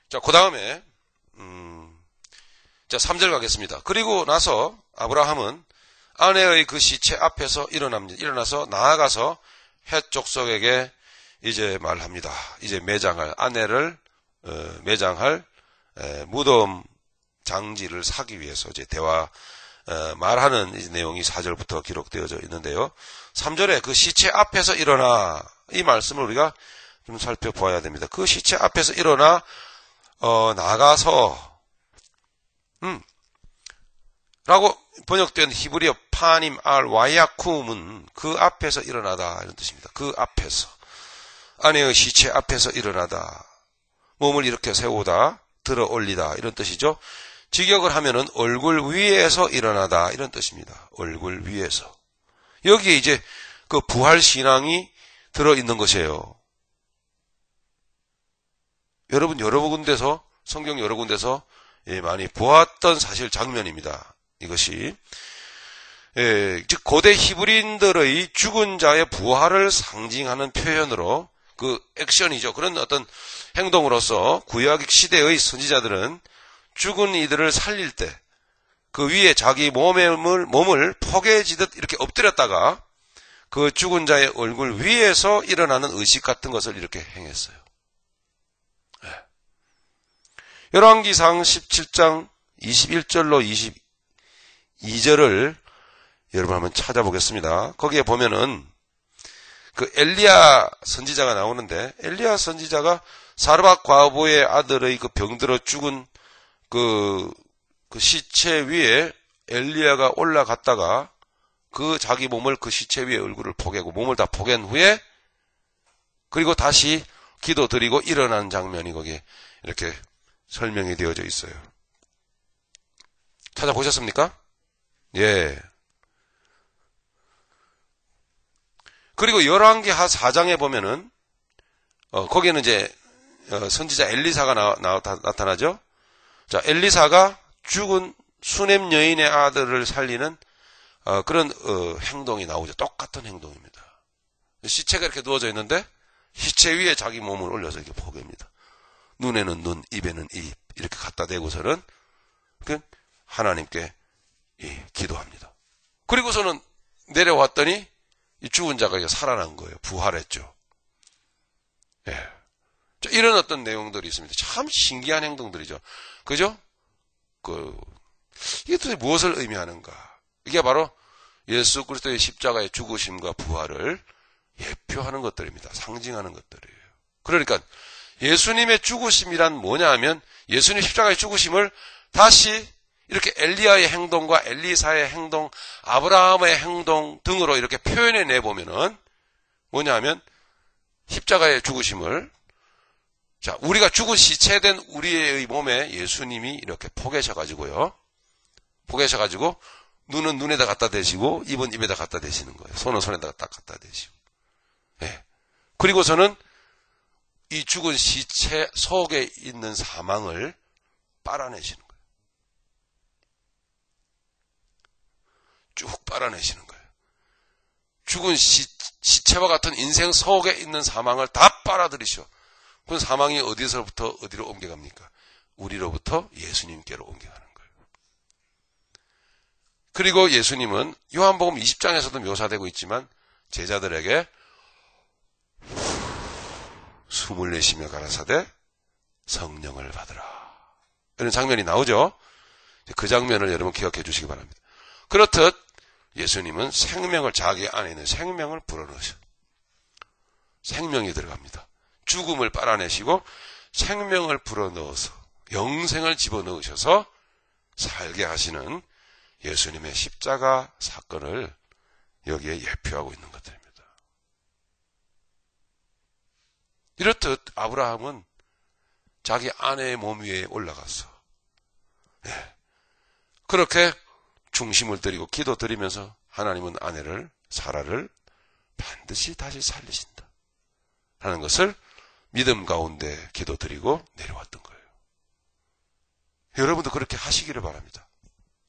자, 그 다음에 자, 3절 가겠습니다. 그리고 나서 아브라함은 아내의 그 시체 앞에서 일어납니다. 일어나서 나아가서 헷 족속에게 이제 말합니다. 이제 매장할 아내를 매장할 무덤 장지를 사기 위해서 이제 말하는 이 내용이 4절부터 기록되어져 있는데요. 3절에 그 시체 앞에서 일어나 이 말씀을 우리가 좀 살펴보아야 됩니다. 그 시체 앞에서 일어나 나가서 라고 번역된 히브리어 파님 알 와야쿰은 그 앞에서 일어나다 이런 뜻입니다. 그 앞에서 아내의 시체 앞에서 일어나다 몸을 이렇게 세우다 들어 올리다 이런 뜻이죠. 직역을 하면은 얼굴 위에서 일어나다 이런 뜻입니다. 얼굴 위에서 여기에 이제 그 부활 신앙이 들어 있는 것이에요. 여러분 여러 군데서 성경 여러 군데서 많이 보았던 사실 장면입니다. 이것이 즉 고대 히브리인들의 죽은 자의 부활을 상징하는 표현으로 그 액션이죠. 그런 어떤 행동으로서 구약 시대의 선지자들은 죽은 이들을 살릴 때 그 위에 자기 몸을 포개지듯 이렇게 엎드렸다가 그 죽은 자의 얼굴 위에서 일어나는 의식 같은 것을 이렇게 행했어요. 열왕기상 17장 21절로 22절을 여러분 한번 찾아보겠습니다. 거기에 보면은 그 엘리야 선지자가 나오는데 엘리야 선지자가 사르밧 과부의 아들의 그 병들어 죽은 그 시체 위에 엘리야가 올라갔다가 그 자기 몸을 그 시체 위에 얼굴을 포개고 몸을 다 포갠 후에 그리고 다시 기도 드리고 일어나는 장면이 거기에 이렇게 설명이 되어져 있어요. 찾아보셨습니까? 예. 그리고 열왕기하 4장에 보면은 거기에는 이제 선지자 엘리사가 나타나죠. 자, 엘리사가 죽은 수넴 여인의 아들을 살리는 그런 행동이 나오죠. 똑같은 행동입니다. 시체가 이렇게 누워져 있는데 시체 위에 자기 몸을 올려서 이렇게 포개입니다. 눈에는 눈, 입에는 입 이렇게 갖다 대고서는 하나님께 기도합니다. 그리고서는 내려왔더니 이 죽은 자가 살아난 거예요. 부활했죠. 예. 이런 어떤 내용들이 있습니다. 참 신기한 행동들이죠. 그죠? 이게 도대체 무엇을 의미하는가? 이게 바로 예수 그리스도의 십자가의 죽으심과 부활을 예표하는 것들입니다. 상징하는 것들이에요. 그러니까 예수님의 죽으심이란 뭐냐 하면 예수님 십자가의 죽으심을 다시 이렇게 엘리야의 행동과 엘리사의 행동, 아브라함의 행동 등으로 이렇게 표현해 내보면은 뭐냐 하면 십자가의 죽으심을 자, 우리가 죽은 시체된 우리의 몸에 예수님이 이렇게 포개셔가지고요. 포개셔가지고 눈은 눈에다 갖다 대시고 입은 입에다 갖다 대시는 거예요. 손은 손에다 딱 갖다 대시고. 예. 그리고서는 이 죽은 시체 속에 있는 사망을 빨아내시는 거예요. 쭉 빨아내시는 거예요. 죽은 시체와 같은 인생 속에 있는 사망을 다 빨아들이셔. 그럼 사망이 어디서부터 어디로 옮겨갑니까? 우리로부터 예수님께로 옮겨가는 거예요. 그리고 예수님은 요한복음 20장에서도 묘사되고 있지만 제자들에게 숨을 내쉬며 가라사대 성령을 받으라. 이런 장면이 나오죠. 그 장면을 여러분 기억해 주시기 바랍니다. 그렇듯 예수님은 생명을, 자기 안에 있는 생명을 불어넣으셔. 생명이 들어갑니다. 죽음을 빨아내시고 생명을 불어넣어서 영생을 집어넣으셔서 살게 하시는 예수님의 십자가 사건을 여기에 예표하고 있는 것들입니다. 이렇듯 아브라함은 자기 아내의 몸 위에 올라가서 그렇게 중심을 드리고 기도 드리면서 하나님은 아내를, 사라를 반드시 다시 살리신다 하는 것을 믿음 가운데 기도 드리고 내려왔던 거예요. 여러분도 그렇게 하시기를 바랍니다.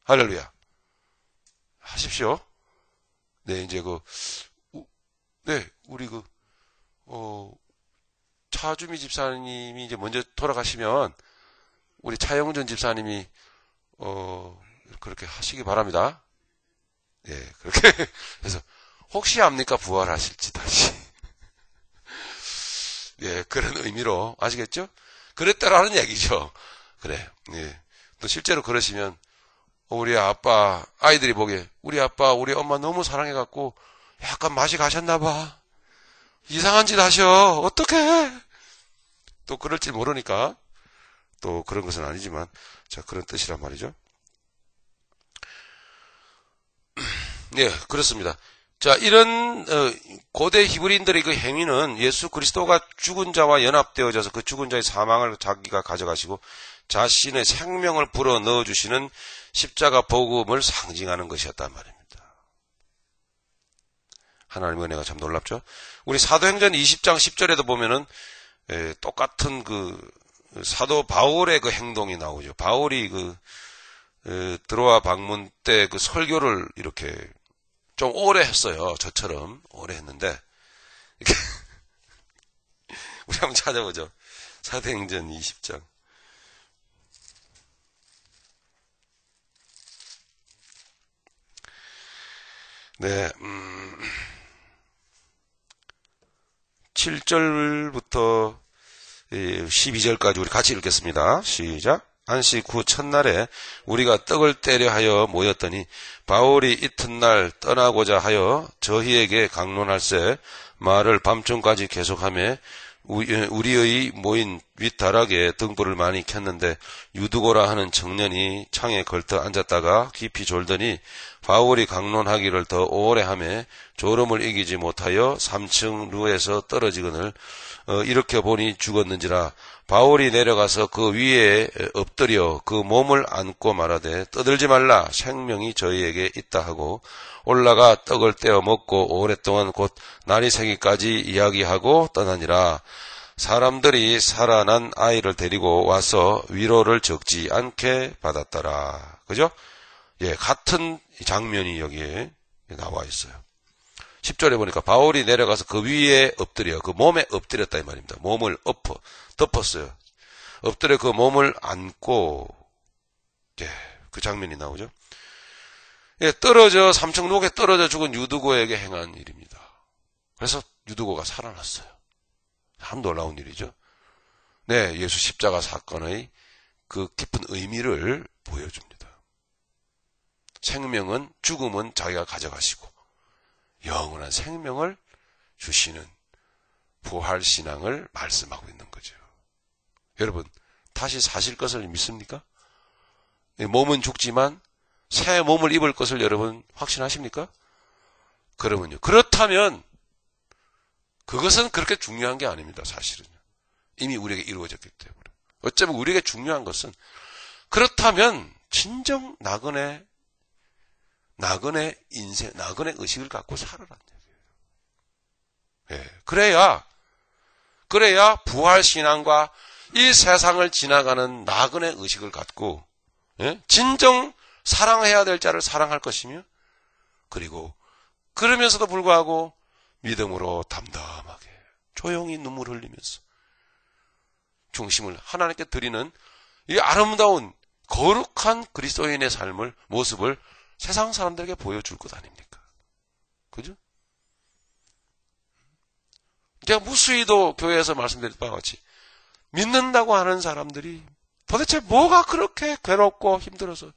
할렐루야. 하십시오. 네, 이제 우리 차주미 집사님이 이제 먼저 돌아가시면 우리 차영준 집사님이 그렇게 하시기 바랍니다. 예, 그렇게 해서 혹시 압니까? 부활하실지 다시. 예, 그런 의미로 아시겠죠? 그랬다라는 얘기죠. 그래. 예. 또 실제로 그러시면 우리 아빠, 아이들이 보기에 우리 아빠, 우리 엄마 너무 사랑해갖고 약간 맛이 가셨나 봐. 이상한 짓 하셔. 어떡해? 또 그럴지 모르니까 또 그런 것은 아니지만 자, 그런 뜻이란 말이죠. 예, 그렇습니다. 자, 이런 고대 히브리인들의 그 행위는 예수 그리스도가 죽은 자와 연합되어져서 그 죽은 자의 사망을 자기가 가져가시고 자신의 생명을 불어 넣어주시는 십자가 복음을 상징하는 것이었단 말입니다. 하나님의 은혜가 참 놀랍죠. 우리 사도행전 20장 10절에도 보면은 똑같은 사도 바울의 그 행동이 나오죠. 바울이 드로아 방문 때 그 설교를 이렇게 좀 오래 했어요. 저처럼 오래 했는데 이렇게 우리 한번 찾아보죠. 사도행전 20장. 네, 7절부터 12절까지 우리 같이 읽겠습니다. 시작. 안식 후 첫날에 우리가 떡을 떼려 하여 모였더니 바울이 이튿날 떠나고자 하여 저희에게 강론할세 말을 밤중까지 계속하며 우리의 모인 윗다락에 등불을 많이 켰는데 유두고라 하는 청년이 창에 걸터 앉았다가 깊이 졸더니 바울이 강론하기를 더 오래 하며 졸음을 이기지 못하여 3층 루에서 떨어지거늘 이렇게 보니 죽었는지라. 바울이 내려가서 그 위에 엎드려 그 몸을 안고 말하되 떠들지 말라 생명이 저희에게 있다 하고 올라가 떡을 떼어 먹고 오랫동안 곧 날이 새기까지 이야기하고 떠나니라. 사람들이 살아난 아이를 데리고 와서 위로를 적지 않게 받았더라. 그죠? 예, 같은 장면이 여기에 나와 있어요. 10절에 보니까 바울이 내려가서 그 위에 엎드려 그 몸에 엎드렸다 이 말입니다. 몸을 덮었어요. 엎드려 그 몸을 안고 그 장면이 나오죠. 예, 3층 록에 떨어져 죽은 유두고에게 행한 일입니다. 그래서 유두고가 살아났어요. 참 놀라운 일이죠. 네, 예수 십자가 사건의 그 깊은 의미를 보여줍니다. 생명은, 죽음은 자기가 가져가시고 영원한 생명을 주시는 부활신앙을 말씀하고 있는 거죠. 여러분, 다시 사실 것을 믿습니까? 몸은 죽지만 새 몸을 입을 것을 여러분 확신하십니까? 그러면요. 그렇다면 그것은 그렇게 중요한 게 아닙니다. 사실은. 이미 우리에게 이루어졌기 때문에. 어쩌면 우리에게 중요한 것은 그렇다면 진정 나그네 인생, 나그네 의식을 갖고 살아라는 얘기예요. 예, 그래야 그래야 부활신앙과 이 세상을 지나가는 나그네 의식을 갖고 진정 사랑해야 될 자를 사랑할 것이며, 그리고 그러면서도 불구하고 믿음으로 담담하게 조용히 눈물 흘리면서 중심을 하나님께 드리는 이 아름다운 거룩한 그리스도인의 삶을, 모습을 세상 사람들에게 보여줄 것 아닙니까? 그죠? 제가 무수히도 교회에서 말씀드린 바와 같이 믿는다고 하는 사람들이 도대체 뭐가 그렇게 괴롭고 힘들어서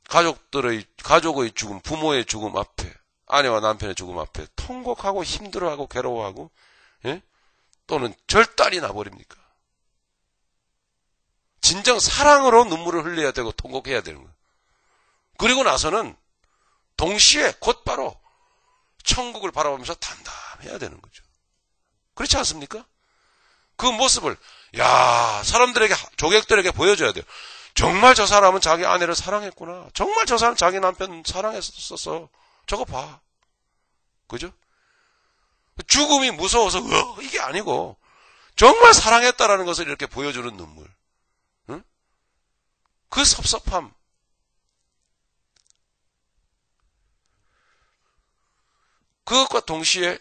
가족의 죽음, 부모의 죽음 앞에, 아내와 남편의 죽음 앞에 통곡하고 힘들어하고 괴로워하고, 또는 절단이 나버립니까? 진정 사랑으로 눈물을 흘려야 되고 통곡해야 되는 거예요. 그리고 나서는 동시에 곧바로 천국을 바라보면서 담담해야 되는 거죠. 그렇지 않습니까? 그 모습을 사람들에게, 조객들에게 보여줘야 돼요. 정말 저 사람은 자기 아내를 사랑했구나. 정말 저 사람은 자기 남편 사랑했었어. 저거 봐. 그죠? 죽음이 무서워서 이게 아니고 정말 사랑했다라는 것을 이렇게 보여주는 눈물. 응? 그 섭섭함. 그것과 동시에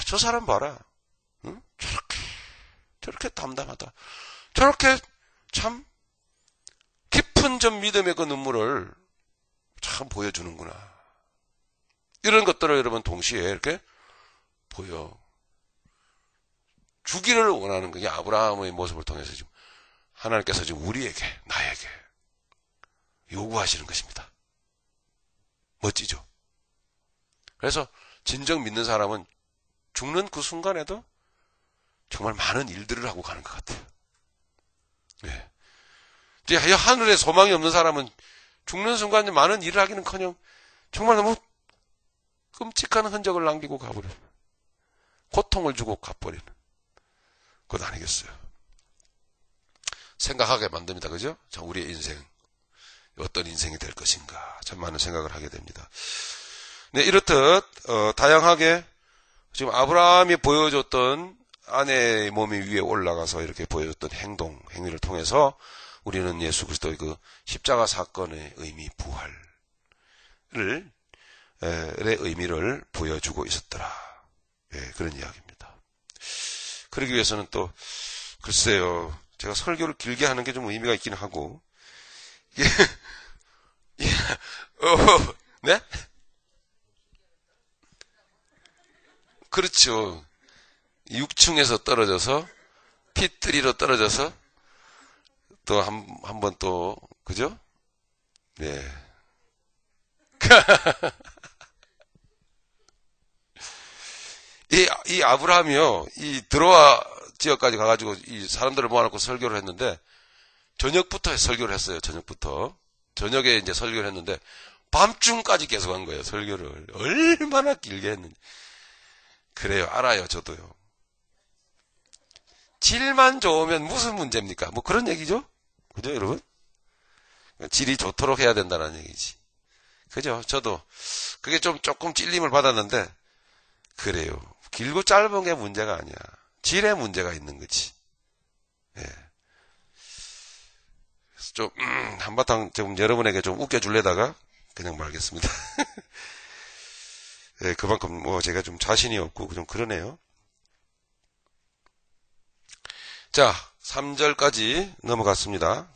저 사람 봐라. 응? 저렇게 담담하다. 저렇게 참 깊은 전 믿음의 그 눈물을 참 보여주는구나. 이런 것들을 여러분 동시에 이렇게 보여주기를 원하는 거예요. 아브라함의 모습을 통해서 지금 하나님께서 지금 우리에게, 나에게 요구하시는 것입니다. 멋지죠? 그래서 진정 믿는 사람은 죽는 그 순간에도 정말 많은 일들을 하고 가는 것 같아요. 네. 이제 하늘에 소망이 없는 사람은 죽는 순간에 많은 일을 하기는커녕 정말 너무 끔찍한 흔적을 남기고 가버려요. 고통을 주고 가버리는 것 아니겠어요? 생각하게 만듭니다. 그죠? 자, 우리의 인생 어떤 인생이 될 것인가 참 많은 생각을 하게 됩니다. 네, 이렇듯 다양하게 지금 아브라함이 보여줬던 아내의 몸이 위에 올라가서 이렇게 보여줬던 행위를 통해서 우리는 예수 그리스도의 그 십자가 사건의 의미, 부활의 의미를 보여주고 있었더라. 그런 이야기입니다. 그러기 위해서는 또 글쎄요, 제가 설교를 길게 하는 게 좀 의미가 있긴 하고, 네? 그렇죠. 6층에서 떨어져서 핏뜨리로 떨어져서 또 한 번 또 그죠? 네. 이 아브라함이요, 이 드로아 지역까지 가가지고 이 사람들을 모아놓고 설교를 했는데, 저녁부터 설교를 했어요. 저녁에 이제 설교를 했는데, 밤중까지 계속 한 거예요. 설교를. 얼마나 길게 했는지. 그래요. 알아요. 저도요. 질만 좋으면 무슨 문제입니까? 뭐 그런 얘기죠? 그죠, 여러분? 질이 좋도록 해야 된다는 얘기지. 그죠? 저도 그게 조금 찔림을 받았는데, 그래요. 길고 짧은 게 문제가 아니야. 질의 문제가 있는 거지. 예. 좀, 한바탕 좀 여러분에게 좀 웃겨줄래다가 그냥 말겠습니다. 예, 그만큼 제가 좀 자신이 없고 좀 그러네요. 자, 3절까지 넘어갔습니다.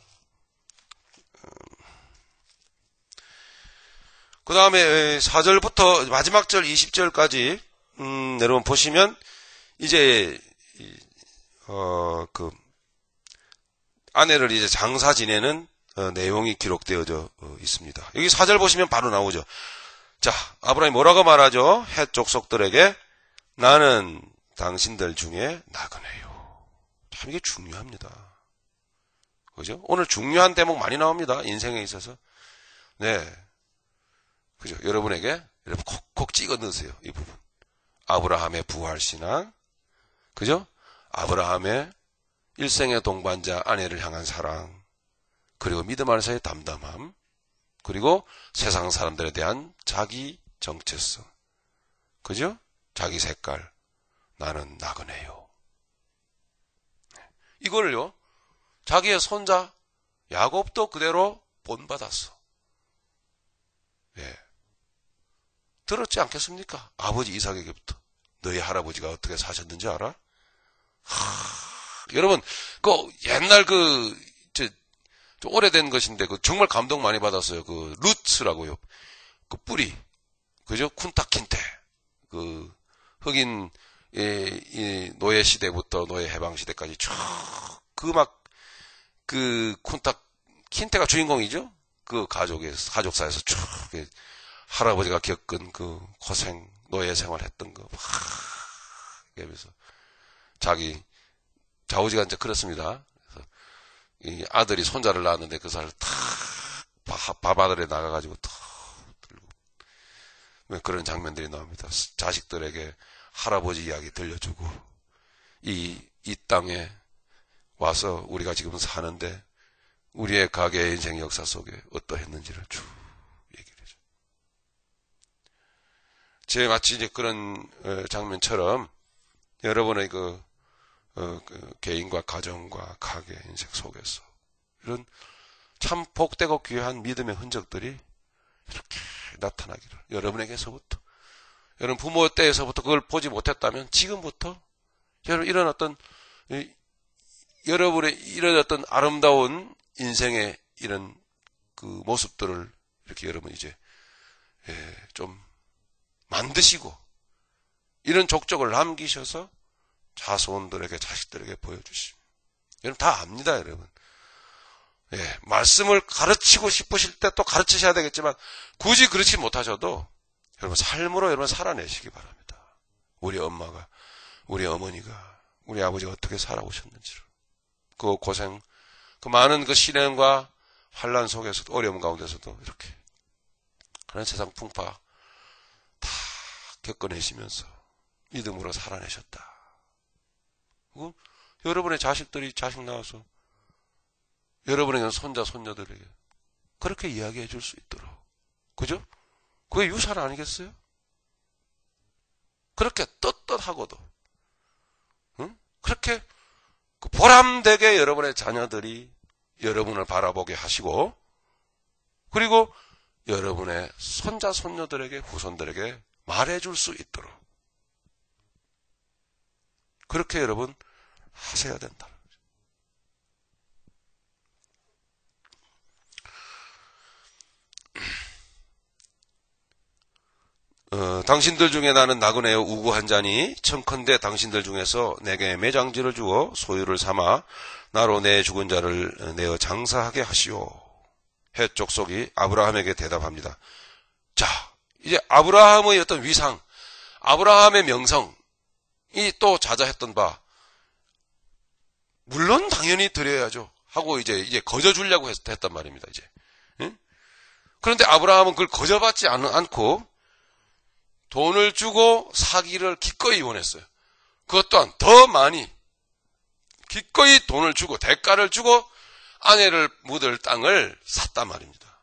그 다음에 4절부터 마지막 절 20절까지 여러분 보시면 이제 그 아내를 이제 장사 지내는 내용이 기록되어져 있습니다. 여기 4절 보시면 바로 나오죠. 자, 아브라함이 뭐라고 말하죠? 헷 족속들에게 나는 당신들 중에 나그네요. 참 이게 중요합니다. 그죠? 오늘 중요한 대목 많이 나옵니다. 인생에 있어서. 네. 그죠? 여러분에게 여러분 콕콕 찍어 넣으세요. 이 부분. 아브라함의 부활신앙. 그죠? 아브라함의 일생의 동반자 아내를 향한 사랑. 그리고 믿음 안에서의 담담함. 그리고 세상 사람들에 대한 자기 정체성. 그죠? 자기 색깔. 나는 나그네요. 이거를요, 자기의 손자 야곱도 그대로 본받았어. 예. 들었지 않겠습니까? 아버지 이삭에게부터. 너희 할아버지가 어떻게 사셨는지 알아? 여러분, 옛날 좀 오래된 것인데, 정말 감동 많이 받았어요. 루츠라고요. 뿌리. 그죠? 쿤타킨테. 흑인, 이 노예 시대부터 노예 해방 시대까지 쭉, 킨테가 주인공이죠? 가족사에서 쭉, 할아버지가 겪은 고생, 노예 생활했던 거, 그래서 좌우지가 이제 그렇습니다. 그래서 이 아들이 손자를 낳았는데 그 사람을 밥아들에 나가가지고 탁 들고 그런 장면들이 나옵니다. 자식들에게 할아버지 이야기 들려주고 이 땅에 와서 우리가 지금 사는데 우리의 가계의 인생 역사 속에 어떠했는지를 쭉 얘기를 해줘. 제 마치 이제 그런 장면처럼 여러분의 개인과 가정과 가계 인생 속에서 이런 참 복되고 귀한 믿음의 흔적들이 이렇게 나타나기를 여러분에게서부터 여러분 부모 때에서부터 그걸 보지 못했다면 지금부터 여러분 여러분의 이런 어떤 아름다운 인생의 이런 모습들을 이렇게 여러분 이제 좀 만드시고 이런 족적을 남기셔서 자손들에게 자식들에게 보여주십니다. 여러분 다 압니다, 여러분. 말씀을 가르치고 싶으실 때 또 가르치셔야 되겠지만 굳이 그렇지 못하셔도 여러분 삶으로 여러분 살아내시기 바랍니다. 우리 엄마가, 우리 어머니가, 우리 아버지가 어떻게 살아오셨는지를 그 고생, 그 많은 그 시련과 환난 속에서도 어려움 가운데서도 이렇게 그런 세상 풍파 다 겪어내시면서 믿음으로 살아내셨다. 여러분의 자식들이 자식 낳아서 여러분의 손자, 손녀들에게 그렇게 이야기해 줄 수 있도록. 그죠? 그게 유산 아니겠어요? 그렇게 떳떳하고도, 응? 그렇게 보람되게 여러분의 자녀들이 여러분을 바라보게 하시고, 그리고 여러분의 손자, 손녀들에게, 후손들에게 말해 줄 수 있도록. 그렇게 여러분 하셔야 된다. 당신들 중에 나는 나그네여 우고한 자니 청컨대 당신들 중에서 내게 매장지를 주어 소유를 삼아 나로 내 죽은 자를 내어 장사하게 하시오. 헷 족속이 아브라함에게 대답합니다. 자, 이제 아브라함의 어떤 위상, 아브라함의 명성이 또 자자했던 바, 물론 당연히 드려야죠 하고 이제 거저 주려고 했단 말입니다. 이제. 응? 그런데 아브라함은 그걸 거저받지 않고 돈을 주고 사기를 기꺼이 원했어요. 그것 또한 더 많이 기꺼이 돈을 주고 대가를 주고 아내를 묻을 땅을 샀단 말입니다.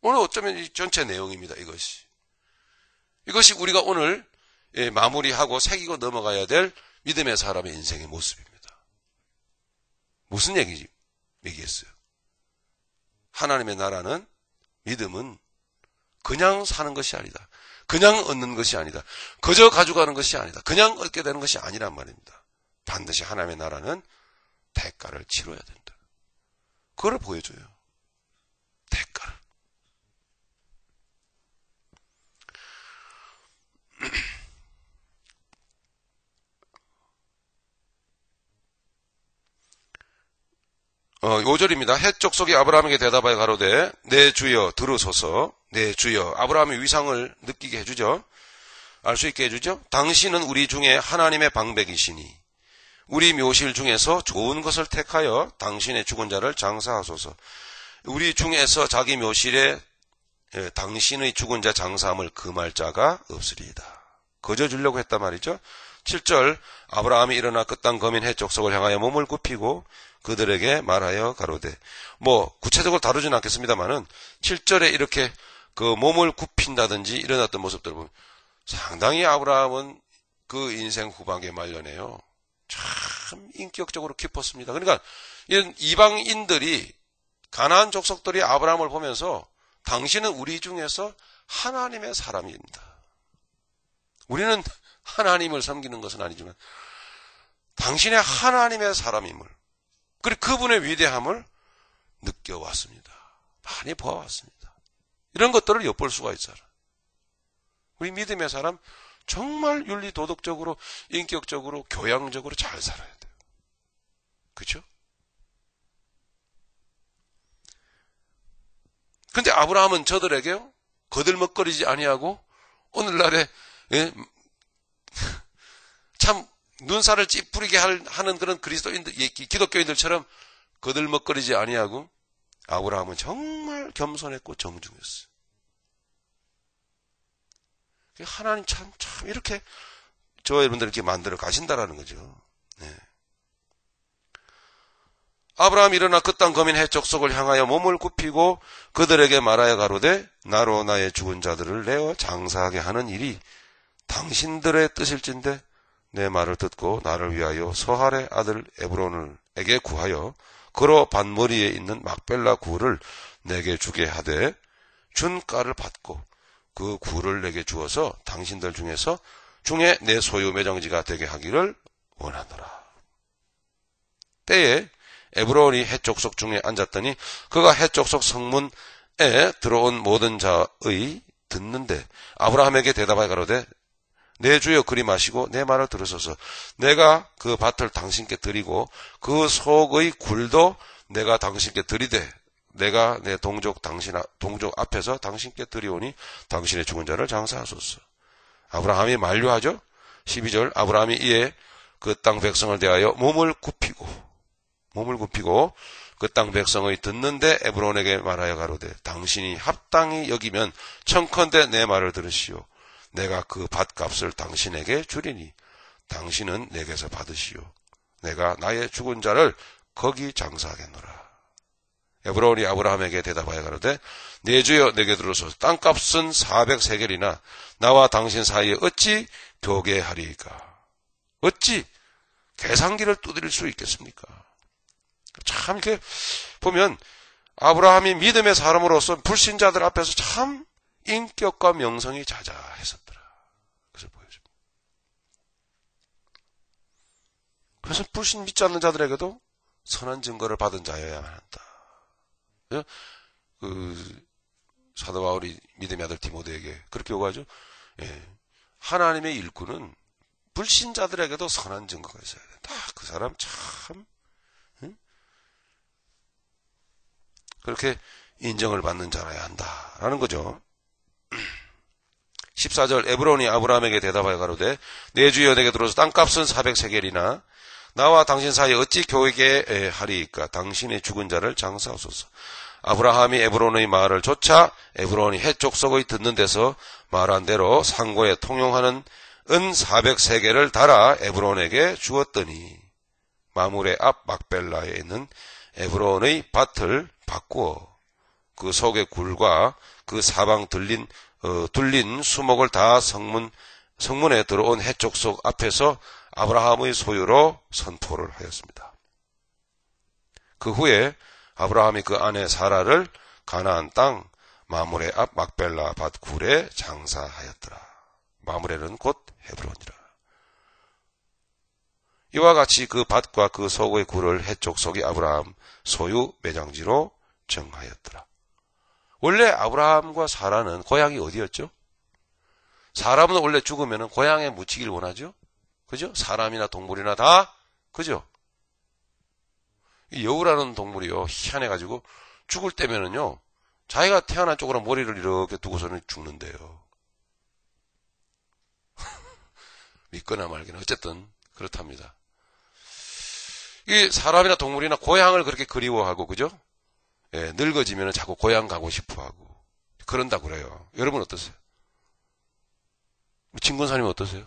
오늘 어쩌면 이 전체 내용입니다. 이것이 우리가 오늘 마무리하고 새기고 넘어가야 될 믿음의 사람의 인생의 모습입니다. 무슨 얘기겠어요? 하나님의 나라는, 믿음은 그냥 사는 것이 아니다. 그냥 얻는 것이 아니다. 그저 가져가는 것이 아니다. 그냥 얻게 되는 것이 아니란 말입니다. 반드시 하나님의 나라는 대가를 치러야 된다. 그걸 보여줘요. 대가를. 요절입니다. 헷 족속이 아브라함에게 대답하여 가로되 내 주여 들으소서. 내 주여. 아브라함의 위상을 느끼게 해주죠. 알 수 있게 해주죠. 당신은 우리 중에 하나님의 방백이시니 우리 묘실 중에서 좋은 것을 택하여 당신의 죽은 자를 장사하소서. 우리 중에서 자기 묘실에 당신의 죽은 자 장사함을 금할 자가 없으리이다. 거저 주려고 했단 말이죠. 7절 아브라함이 일어나 그 땅 거민 헷 족속을 향하여 몸을 굽히고 그들에게 말하여 가로되, 구체적으로 다루지는 않겠습니다만은 7절에 이렇게 그 몸을 굽힌다든지 이런 어떤 모습들을 보면 상당히 아브라함은 그 인생 후반기에 말년에요. 참 인격적으로 깊었습니다. 그러니까 이런 이방인들이 가나안 족속들이 아브라함을 보면서 당신은 우리 중에서 하나님의 사람입니다. 우리는 하나님을 섬기는 것은 아니지만 당신의 하나님의 사람임을, 그리고 그분의 위대함을 느껴왔습니다. 많이 보아왔습니다. 이런 것들을 엿볼 수가 있어요. 우리 믿음의 사람 정말 윤리 도덕적으로, 인격적으로, 교양적으로 잘 살아야 돼요. 그렇죠? 근데 아브라함은 저들에게요, 거들먹거리지 아니하고 오늘날에 참 눈살을 찌푸리게 하는 그런 그리스도인들, 기독교인들처럼 거들먹거리지 아니하고 아브라함은 정말 겸손했고 정중했어요. 하나님 참 이렇게 저 여러분들 이렇게 만들어 가신다라는 거죠. 네. 아브라함이 일어나 그 땅 거민 해족속을 향하여 몸을 굽히고 그들에게 말하여 가로되 나로 나의 죽은 자들을 내어 장사하게 하는 일이 당신들의 뜻일진데 내 말을 듣고 나를 위하여 소할의 아들 에브론에게 구하여 그로 반머리에 있는 막벨라 구를 내게 주게 하되 준 가를 받고 그 구를 내게 주어서 당신들 중에 내 소유 매장지가 되게 하기를 원하노라. 때에 에브론이 해족속 중에 앉았더니 그가 해족속 성문에 들어온 모든 자의 듣는데 아브라함에게 대답하여 가로되 내 주여 그리 마시고 내 말을 들으소서. 내가 그 밭을 당신께 드리고 그 속의 굴도 내가 당신께 드리되 내가 내 동족 앞에서 당신께 드리오니 당신의 죽은 자를 장사하소서. 아브라함이 만류하죠. 12절 아브라함이 이에 그 땅 백성을 대하여 몸을 굽히고 그 땅 백성의 듣는데 에브론에게 말하여 가로되 당신이 합당히 여기면 청컨대 내 말을 들으시오. 내가 그 밭값을 당신에게 주리니 당신은 내게서 받으시오. 내가 나의 죽은 자를 거기 장사하겠노라. 에브론이 아브라함에게 대답하여 가로되 내 주여 내게 들어서 땅값은 400세겔이나 나와 당신 사이에 어찌 교계하리이까. 어찌 계산기를 두드릴 수 있겠습니까? 참 이렇게 보면 아브라함이 믿음의 사람으로서 불신자들 앞에서 참 인격과 명성이 자자했었더라. 그것을 보여줍니다. 그래서 불신 믿지 않는 자들에게도 선한 증거를 받은 자여야만 한다. 사도 바울이 믿음의 아들 디모데에게 그렇게 요구하죠. 하나님의 일꾼은 불신자들에게도 선한 증거가 있어야 된다. 그 사람 참 그렇게 인정을 받는 자라야 한다라는 거죠. 14절 에브론이 아브라함에게 대답하여 가로되 내 주여 내게 들어서 땅값은 400세겔이나 나와 당신 사이에 어찌 교회에 하리이까. 당신의 죽은 자를 장사하소서. 아브라함이 에브론의 말을 조차 에브론이 해족속의 듣는 데서 말한 대로 상고에 통용하는 은 400세겔을 달아 에브론에게 주었더니 마므레 앞 막벨라에 있는 에브론의 밭을 바꾸어 그 속의 굴과 그 사방 둘린 수목을 다 성문에 들어온 해족속 앞에서 아브라함의 소유로 선포를 하였습니다. 그 후에 아브라함이 그 아내 사라를 가나안 땅 마므레 앞 막벨라 밭 굴에 장사하였더라. 마므레는 곧 헤브론이라. 이와 같이 그 밭과 그 속의 굴을 해족속이 아브라함 소유 매장지로 정하였더라. 원래 아브라함과 사라는 고향이 어디였죠? 사람은 원래 죽으면 고향에 묻히길 원하죠? 그죠? 사람이나 동물이나 다, 그죠? 이 여우라는 동물이요, 희한해가지고 죽을 때면은요, 자기가 태어난 쪽으로 머리를 이렇게 두고서는 죽는데요. 믿거나 말거나 어쨌든 그렇답니다. 이 사람이나 동물이나 고향을 그렇게 그리워하고, 그죠? 예, 늙어지면 자꾸 고향 가고 싶어 하고 그런다고 그래요. 여러분 어떠세요? 진권사님 어떠세요?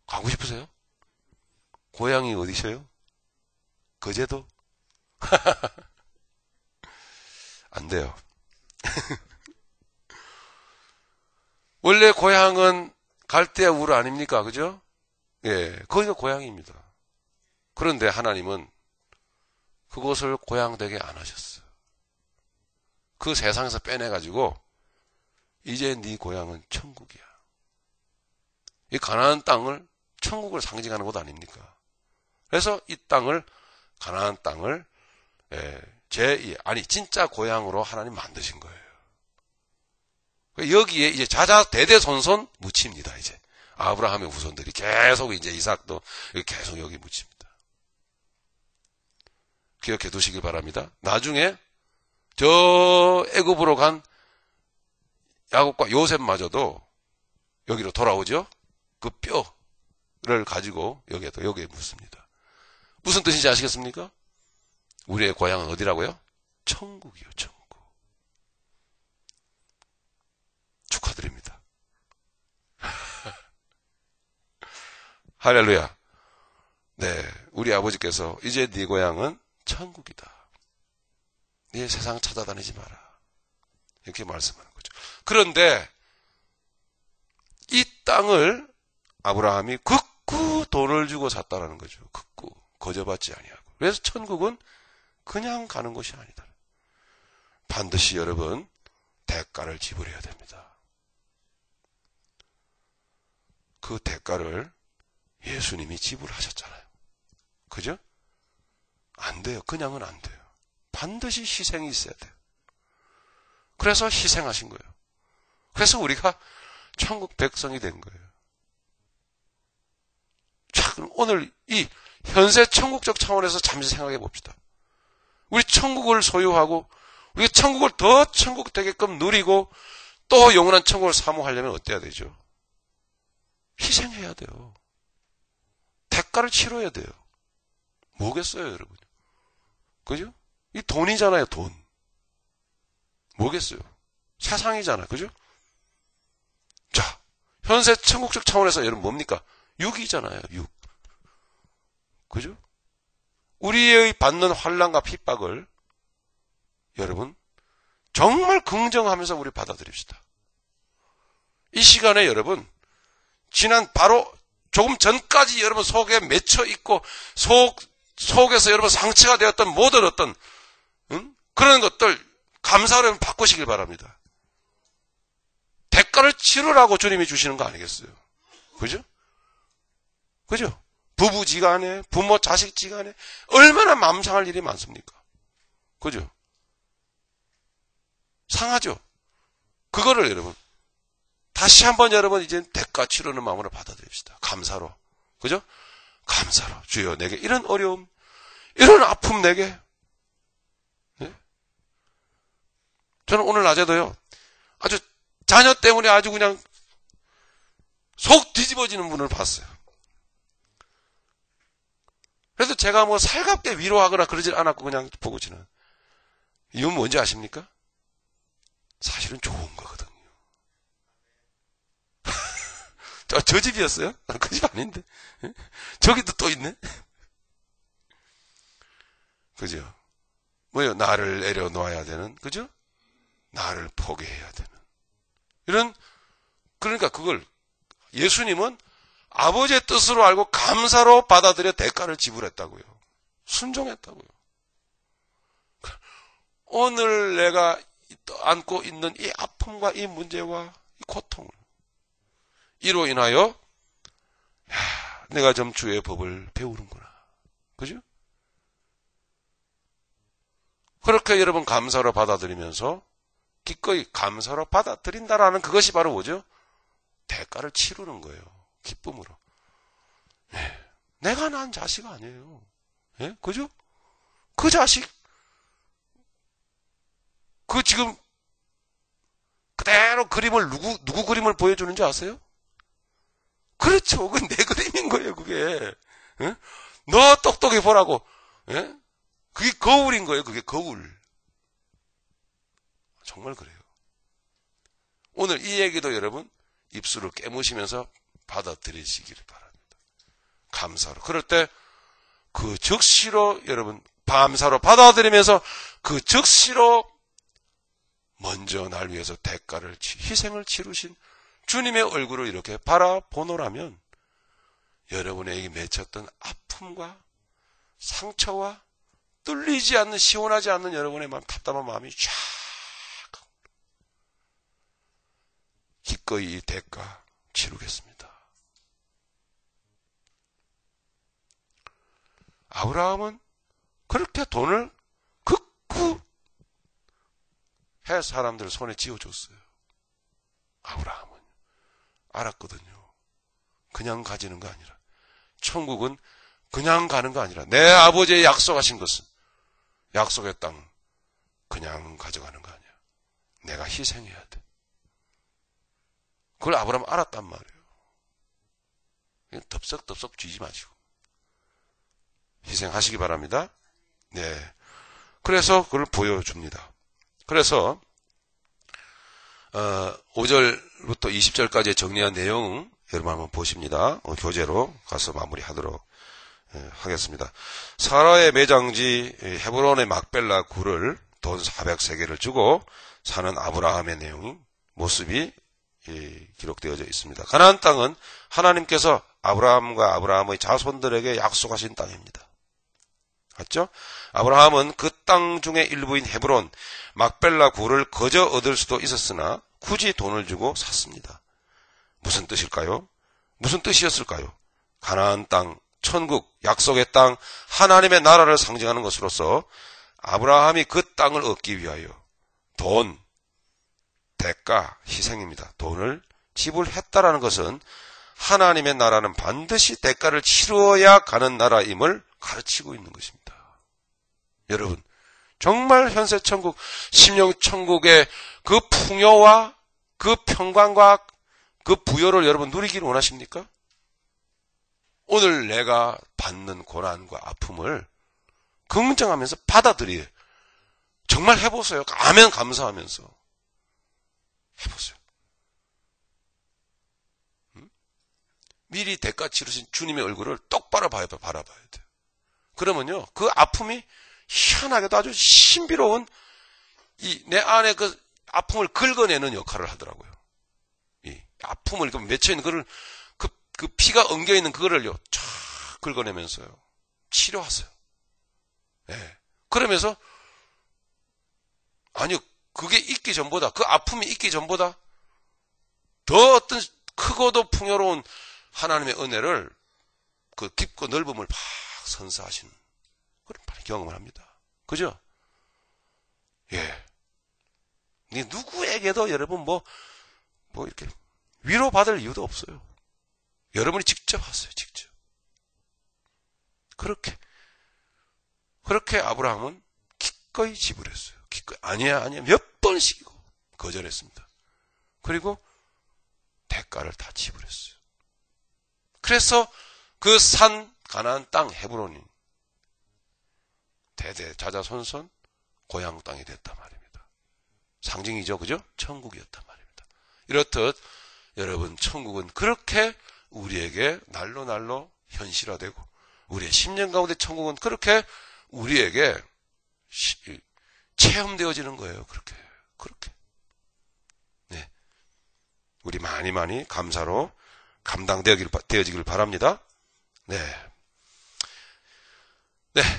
가고 싶으세요? 고향이 어디셔요? 거제도? 안 돼요. 원래 고향은 갈대아 울 아닙니까? 그죠? 예, 거기가 고향입니다. 그런데 하나님은 그곳을 고향 되게 안 하셨어요. 그 세상에서 빼내가지고 이제 네 고향은 천국이야. 이 가나안 땅을 천국을 상징하는 곳 아닙니까? 그래서 이 땅을 가나안 땅을 진짜 고향으로 하나님 만드신 거예요. 여기에 이제 자자 대대손손 묻힙니다. 이제 아브라함의 후손들이 계속 이제 이삭도 계속 여기 묻힙니다. 기억해 두시길 바랍니다. 나중에 저 애굽으로 간 야곱과 요셉마저도 여기로 돌아오죠. 그 뼈를 가지고 여기에 묻습니다. 무슨 뜻인지 아시겠습니까? 우리의 고향은 어디라고요? 천국이요, 천국. 축하드립니다. 할렐루야. 네, 우리 아버지께서 이제 네 고향은 천국이다. 네 세상 찾아다니지 마라. 이렇게 말씀하는 거죠. 그런데 이 땅을 아브라함이 극구 돈을 주고 샀다라는 거죠. 극구 거저받지 아니하고. 그래서 천국은 그냥 가는 곳이 아니다. 반드시 여러분 대가를 지불해야 됩니다. 그 대가를 예수님이 지불하셨잖아요. 그죠? 안 돼요. 그냥은 안 돼요. 반드시 희생이 있어야 돼요. 그래서 희생하신 거예요. 그래서 우리가 천국 백성이 된 거예요. 자, 그럼 오늘 이 현세 천국적 차원에서 잠시 생각해 봅시다. 우리 천국을 소유하고 우리 천국을 더 천국 되게끔 누리고 또 영원한 천국을 사모하려면 어때야 되죠? 희생해야 돼요. 대가를 치러야 돼요. 뭐겠어요, 여러분? 그죠? 이 돈이잖아요, 돈. 뭐겠어요? 세상이잖아요, 그죠? 자, 현세 천국적 차원에서 여러분 뭡니까? 육이잖아요, 육. 그죠? 우리의 받는 환난과 핍박을 여러분 정말 긍정하면서 우리 받아들입시다. 이 시간에 여러분 지난 바로 조금 전까지 여러분 속에 맺혀 있고 속에서 여러분 상처가 되었던 모든 어떤 그런 것들 감사로 바꾸시길 바랍니다. 대가를 치르라고 주님이 주시는 거 아니겠어요? 그죠? 그죠? 부부지간에 부모 자식지간에 얼마나 마음 상할 일이 많습니까? 그죠? 상하죠? 그거를 여러분 다시 한번 여러분 이제 대가 치르는 마음으로 받아들입시다. 감사로. 그죠? 감사로. 주여 내게 이런 어려움, 이런 아픔 내게. 네? 저는 오늘 낮에도요. 아주 자녀 때문에 아주 그냥 속 뒤집어지는 분을 봤어요. 그래서 제가 뭐 살갑게 위로하거나 그러질 않았고 그냥 보고 지는. 이건 뭔지 아십니까? 사실은 좋은 거거든요. 저 집이었어요? 그 집 아닌데. 저기도 또 있네? 그죠? 뭐요? 나를 내려놓아야 되는, 그죠? 나를 포기해야 되는. 그러니까 그걸 예수님은 아버지의 뜻으로 알고 감사로 받아들여 대가를 지불했다고요. 순종했다고요. 오늘 내가 안고 있는 이 아픔과 이 문제와 이 고통을 이로 인하여 내가 좀 주의 법을 배우는구나. 그죠? 그렇게 여러분 감사로 받아들이면서 기꺼이 감사로 받아들인다라는 그것이 바로 뭐죠? 대가를 치르는 거예요. 기쁨으로. 네. 내가 낳은 자식 아니에요. 네? 그죠? 그 자식 그 지금 그대로 그림을 누구 그림을 보여주는지 아세요? 그렇죠. 그건 내 그림인 거예요, 그게. 예? 너 똑똑히 보라고. 예? 그게 거울인 거예요, 그게 거울. 정말 그래요. 오늘 이 얘기도 여러분 입술을 깨무시면서 받아들이시기를 바랍니다. 감사로. 그럴 때 그 즉시로 여러분 감사로 받아들이면서 그 즉시로 먼저 날 위해서 희생을 치르신 주님의 얼굴을 이렇게 바라보노라면 여러분에게 맺혔던 아픔과 상처와 뚫리지 않는, 시원하지 않는 여러분의 마음, 답답한 마음이 쫙 기꺼이 이 대가 치르겠습니다. 아브라함은 그렇게 돈을 극구 해 사람들 손에 쥐어줬어요. 아브라함은 알았거든요. 그냥 가지는 거 아니라, 천국은 그냥 가는 거 아니라, 내 아버지의 약속하신 것은, 약속의 땅 그냥 가져가는 거 아니야. 내가 희생해야 돼. 그걸 아브라함 알았단 말이에요. 덥석덥석 쥐지 마시고 희생하시기 바랍니다. 네. 그래서 그걸 보여줍니다. 그래서 5절부터 20절까지 정리한 내용 여러분 한번 보십니다. 교재로 가서 마무리하도록 하겠습니다. 사라의 매장지 헤브론의 막벨라 굴을 돈 400세겔을 주고 사는 아브라함의 내용이 모습이 기록되어져 있습니다. 가나안 땅은 하나님께서 아브라함과 아브라함의 자손들에게 약속하신 땅입니다. 맞죠? 아브라함은 그 땅 중의 일부인 헤브론, 막벨라 굴을 거저 얻을 수도 있었으나 굳이 돈을 주고 샀습니다. 무슨 뜻일까요? 무슨 뜻이었을까요? 가나안 땅, 천국, 약속의 땅, 하나님의 나라를 상징하는 것으로서 아브라함이 그 땅을 얻기 위하여 돈, 대가, 희생입니다. 돈을 지불했다라는 것은 하나님의 나라는 반드시 대가를 치루어야 가는 나라임을 가르치고 있는 것입니다. 여러분, 정말 현세 천국, 심령 천국의 그 풍요와 그 평강과 그 부여를 여러분 누리기를 원하십니까? 오늘 내가 받는 고난과 아픔을 긍정하면서 받아들이에요. 정말 해보세요. 아멘 감사하면서 해보세요. 미리 대가 치르신 주님의 얼굴을 똑바로 바라봐야 돼요. 그러면요, 그 아픔이 희한하게도 아주 신비로운 내 안에 그 아픔을 긁어내는 역할을 하더라고요. 이 아픔을 맺혀있는 그걸 그 피가 엉겨있는 그거를요 쫙 긁어내면서요 치료하세요. 네. 그러면서 아니요, 그게 있기 전보다, 그 아픔이 있기 전보다 더 어떤 크고도 풍요로운 하나님의 은혜를, 그 깊고 넓음을 막 선사하시는 그런 경험을 합니다. 그죠? 예. 누구에게도 여러분 뭐 이렇게 위로받을 이유도 없어요. 여러분이 직접 하세요, 직접. 그렇게 아브라함은 기꺼이 지불했어요. 기꺼이. 아니야, 몇 번씩이고 거절했습니다. 그리고 대가를 다 지불했어요. 그래서 그 산 가나안 땅 헤브론이 대대 자자손손 고향 땅이 됐단 말입니다. 상징이죠, 그죠? 천국이었단 말입니다. 이렇듯 여러분, 천국은 그렇게 우리에게 날로 날로 현실화되고, 우리의 심령 가운데 천국은 그렇게 우리에게 체험되어지는 거예요. 그렇게. 네. 우리 많이 감사로 감당되어지길 바랍니다. 네.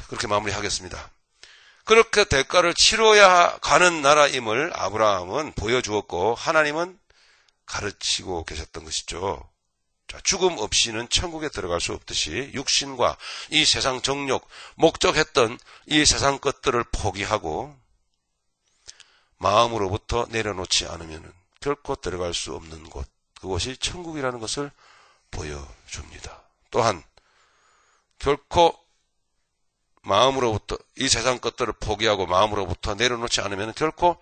그렇게 마무리하겠습니다. 그렇게 대가를 치러야 가는 나라임을 아브라함은 보여주었고, 하나님은 가르치고 계셨던 것이죠. 자, 죽음 없이는 천국에 들어갈 수 없듯이 육신과 이 세상 정욕, 목적했던 이 세상 것들을 포기하고 마음으로부터 내려놓지 않으면 결코 들어갈 수 없는 곳, 그것이 천국이라는 것을 보여줍니다. 또한 결코 마음으로부터 이 세상 것들을 포기하고 마음으로부터 내려놓지 않으면 결코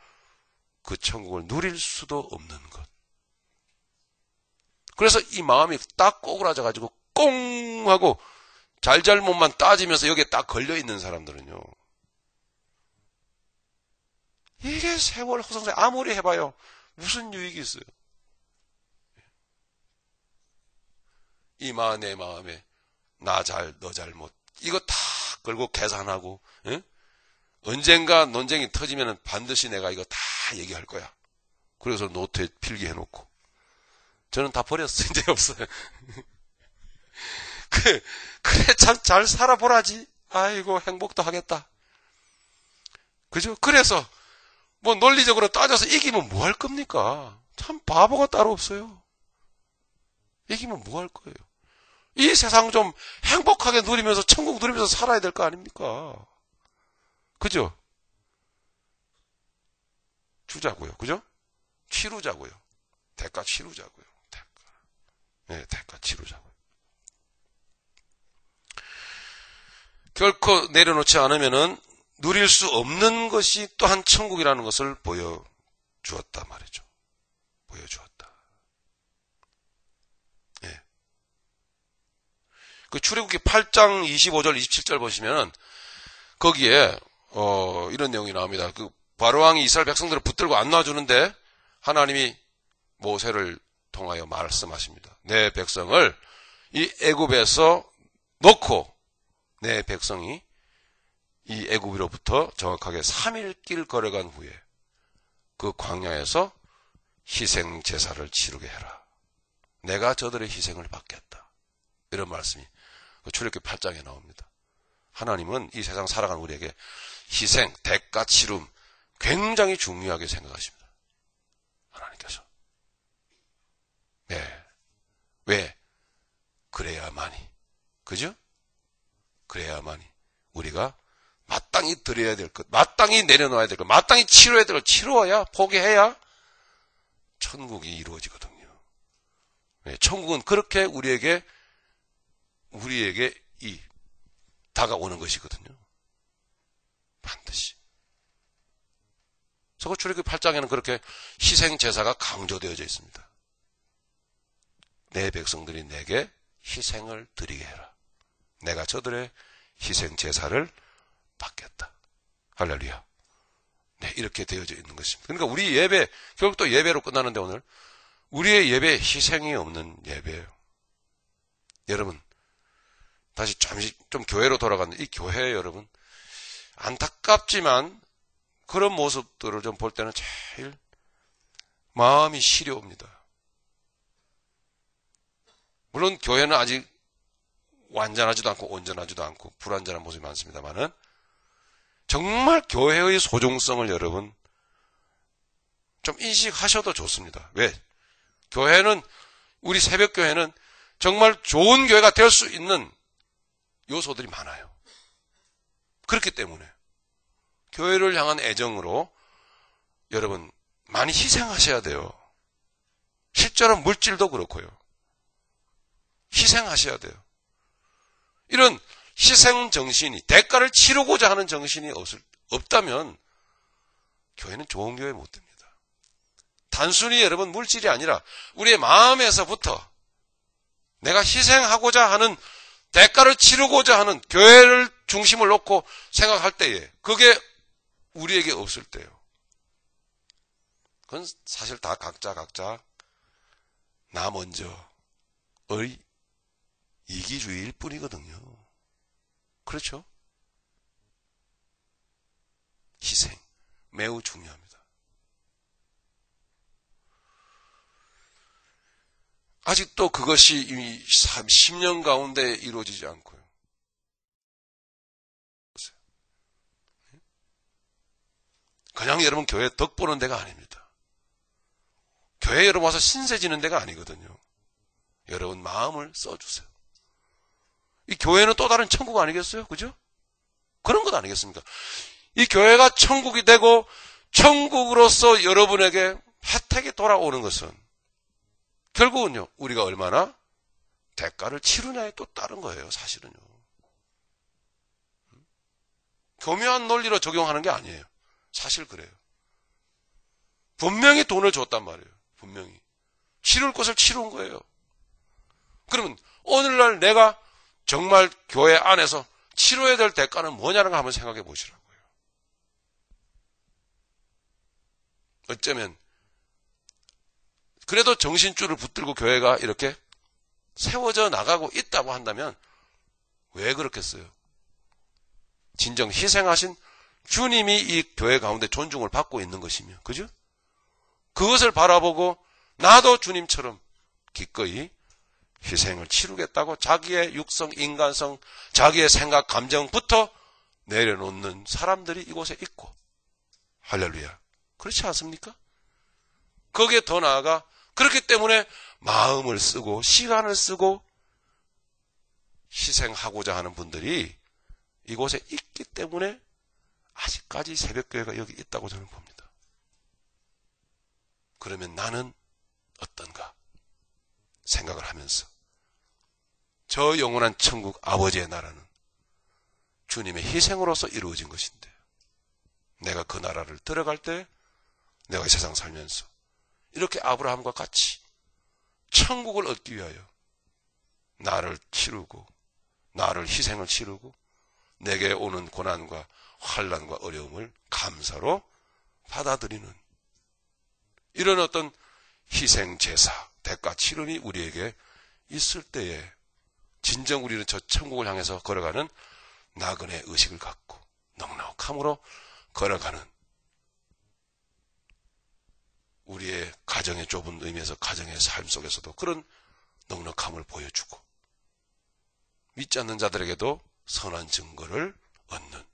그 천국을 누릴 수도 없는 것. 그래서 이 마음이 딱 꼬그라져가지고 꽁 하고 잘잘못만 따지면서 여기에 딱 걸려있는 사람들은요, 이게 세월 허송세 아무리 해봐요 무슨 유익이 있어요? 이 마음 내 마음에 나 잘 너 잘못 이거 다 걸고 계산하고, 예? 언젠가 논쟁이 터지면 반드시 내가 이거 다 얘기할 거야. 그래서 노트에 필기해놓고, 저는 다 버렸어요. 이제 없어요. 그래, 참 잘 살아보라지. 아이고, 행복도 하겠다. 그죠? 그래서, 뭐, 논리적으로 따져서 이기면 뭐 할 겁니까? 참 바보가 따로 없어요. 이기면 뭐 할 거예요? 이 세상 좀 행복하게 누리면서, 천국 누리면서 살아야 될 거 아닙니까? 그죠? 주자고요. 그죠? 치르자고요. 대가 치르자고요. 대가. 네, 대가 치르자고요. 결코 내려놓지 않으면은 누릴 수 없는 것이 또한 천국이라는 것을 보여주었다 말이죠. 보여주었다. 예. 그 출애굽기 8장 25절 27절 보시면은 거기에 이런 내용이 나옵니다. 그 바로왕이 이스라엘 백성들을 붙들고 안 놔주는데 하나님이 모세를 통하여 말씀하십니다. 내 백성을 이 애굽에서 놓고 내 백성이 이 애굽으로부터 정확하게 3일 길 걸어간 후에 그 광야에서 희생 제사를 치르게 해라. 내가 저들의 희생을 받겠다. 이런 말씀이 출애굽기 8장에 나옵니다. 하나님은 이 세상 살아간 우리에게 희생, 대가, 치름 굉장히 중요하게 생각하십니다. 하나님께서. 네. 왜? 그래야만이. 그죠? 그래야만이 우리가 마땅히 드려야 될 것, 마땅히 내려놓아야 될 것, 마땅히 치러야 될 것, 치러야, 포기해야 천국이 이루어지거든요. 네, 천국은 그렇게 우리에게 다가오는 것이거든요. 반드시. 그래서 출애굽기 8장에는 그렇게 희생 제사가 강조되어져 있습니다. 내 백성들이 내게 희생을 드리게 해라. 내가 저들의 희생 제사를 받겠다. 할렐루야. 네, 이렇게 되어져 있는 것입니다. 그러니까 우리 예배, 결국 또 예배로 끝나는데 오늘 우리의 예배 희생이 없는 예배예요. 여러분, 다시 잠시 좀 교회로 돌아갔는데 이 교회 여러분 안타깝지만 그런 모습들을 좀 볼 때는 제일 마음이 시려옵니다. 물론 교회는 아직 완전하지도 않고 온전하지도 않고 불완전한 모습이 많습니다만은 정말 교회의 소중성을 여러분 좀 인식하셔도 좋습니다. 왜? 교회는 우리 새벽교회는 정말 좋은 교회가 될 수 있는 요소들이 많아요. 그렇기 때문에 교회를 향한 애정으로 여러분 많이 희생하셔야 돼요. 실제로 물질도 그렇고요. 희생하셔야 돼요. 이런 희생 정신이, 대가를 치르고자 하는 정신이 없다면 교회는 좋은 교회 못 됩니다. 단순히 여러분 물질이 아니라 우리의 마음에서부터 내가 희생하고자 하는, 대가를 치르고자 하는 교회를 중심을 놓고 생각할 때에 그게 우리에게 없을 때요. 그건 사실 다 각자 나 먼저의 이기주의일 뿐이거든요. 그렇죠? 희생 매우 중요합니다. 아직도 그것이 이미 10년 가운데 이루어지지 않고요. 그냥 여러분 교회 덕 보는 데가 아닙니다. 교회 여러분 와서 신세 지는 데가 아니거든요. 여러분 마음을 써주세요. 이 교회는 또 다른 천국 아니겠어요? 그죠? 그런 것 아니겠습니까? 이 교회가 천국이 되고 천국으로서 여러분에게 혜택이 돌아오는 것은 결국은요, 우리가 얼마나 대가를 치르냐에 또 다른 거예요, 사실은요. 교묘한 논리로 적용하는 게 아니에요. 사실 그래요. 분명히 돈을 줬단 말이에요. 분명히. 치를 것을 치른 거예요. 그러면 오늘날 내가 정말 교회 안에서 치러야 될 대가는 뭐냐는 걸 한번 생각해 보시라고요. 어쩌면 그래도 정신줄을 붙들고 교회가 이렇게 세워져 나가고 있다고 한다면 왜 그렇겠어요? 진정 희생하신 주님이 이 교회 가운데 존중을 받고 있는 것이며, 그죠? 그것을 바라보고 나도 주님처럼 기꺼이 희생을 치르겠다고 자기의 육성, 인간성, 자기의 생각, 감정부터 내려놓는 사람들이 이곳에 있고, 할렐루야. 그렇지 않습니까? 거기에 더 나아가 그렇기 때문에 마음을 쓰고 시간을 쓰고 희생하고자 하는 분들이 이곳에 있기 때문에 아직까지 새벽교회가 여기 있다고 저는 봅니다. 그러면 나는 어떤가 생각을 하면서 저 영원한 천국 아버지의 나라는 주님의 희생으로서 이루어진 것인데, 내가 그 나라를 들어갈 때 내가 이 세상 살면서 이렇게 아브라함과 같이 천국을 얻기 위하여 나를 치르고 나를 희생을 치르고 내게 오는 고난과 환난과 어려움을 감사로 받아들이는 이런 어떤 희생 제사, 대가 치름이 우리에게 있을 때에 진정 우리는 저 천국을 향해서 걸어가는 나그네 의식을 갖고 넉넉함으로 걸어가는, 우리의 가정의 좁은 의미에서 가정의 삶 속에서도 그런 넉넉함을 보여주고 믿지 않는 자들에게도 선한 증거를 얻는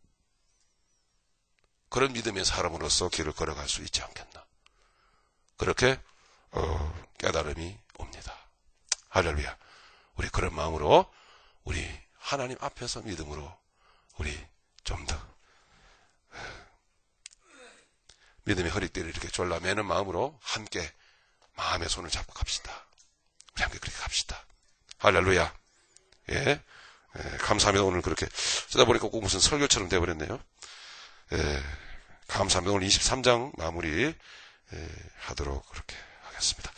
그런 믿음의 사람으로서 길을 걸어갈 수 있지 않겠나, 그렇게 깨달음이 옵니다. 할렐루야. 우리 그런 마음으로 우리 하나님 앞에서 믿음으로 우리 좀 더 믿음의 허리띠를 이렇게 졸라매는 마음으로 함께 마음의 손을 잡고 갑시다. 우리 함께 그렇게 갑시다. 할렐루야. 예. 감사합니다. 오늘 그렇게 쓰다 보니까 꼭 무슨 설교처럼 되어버렸네요. 감사합니다. 오늘 23장 마무리 하도록 그렇게 하겠습니다.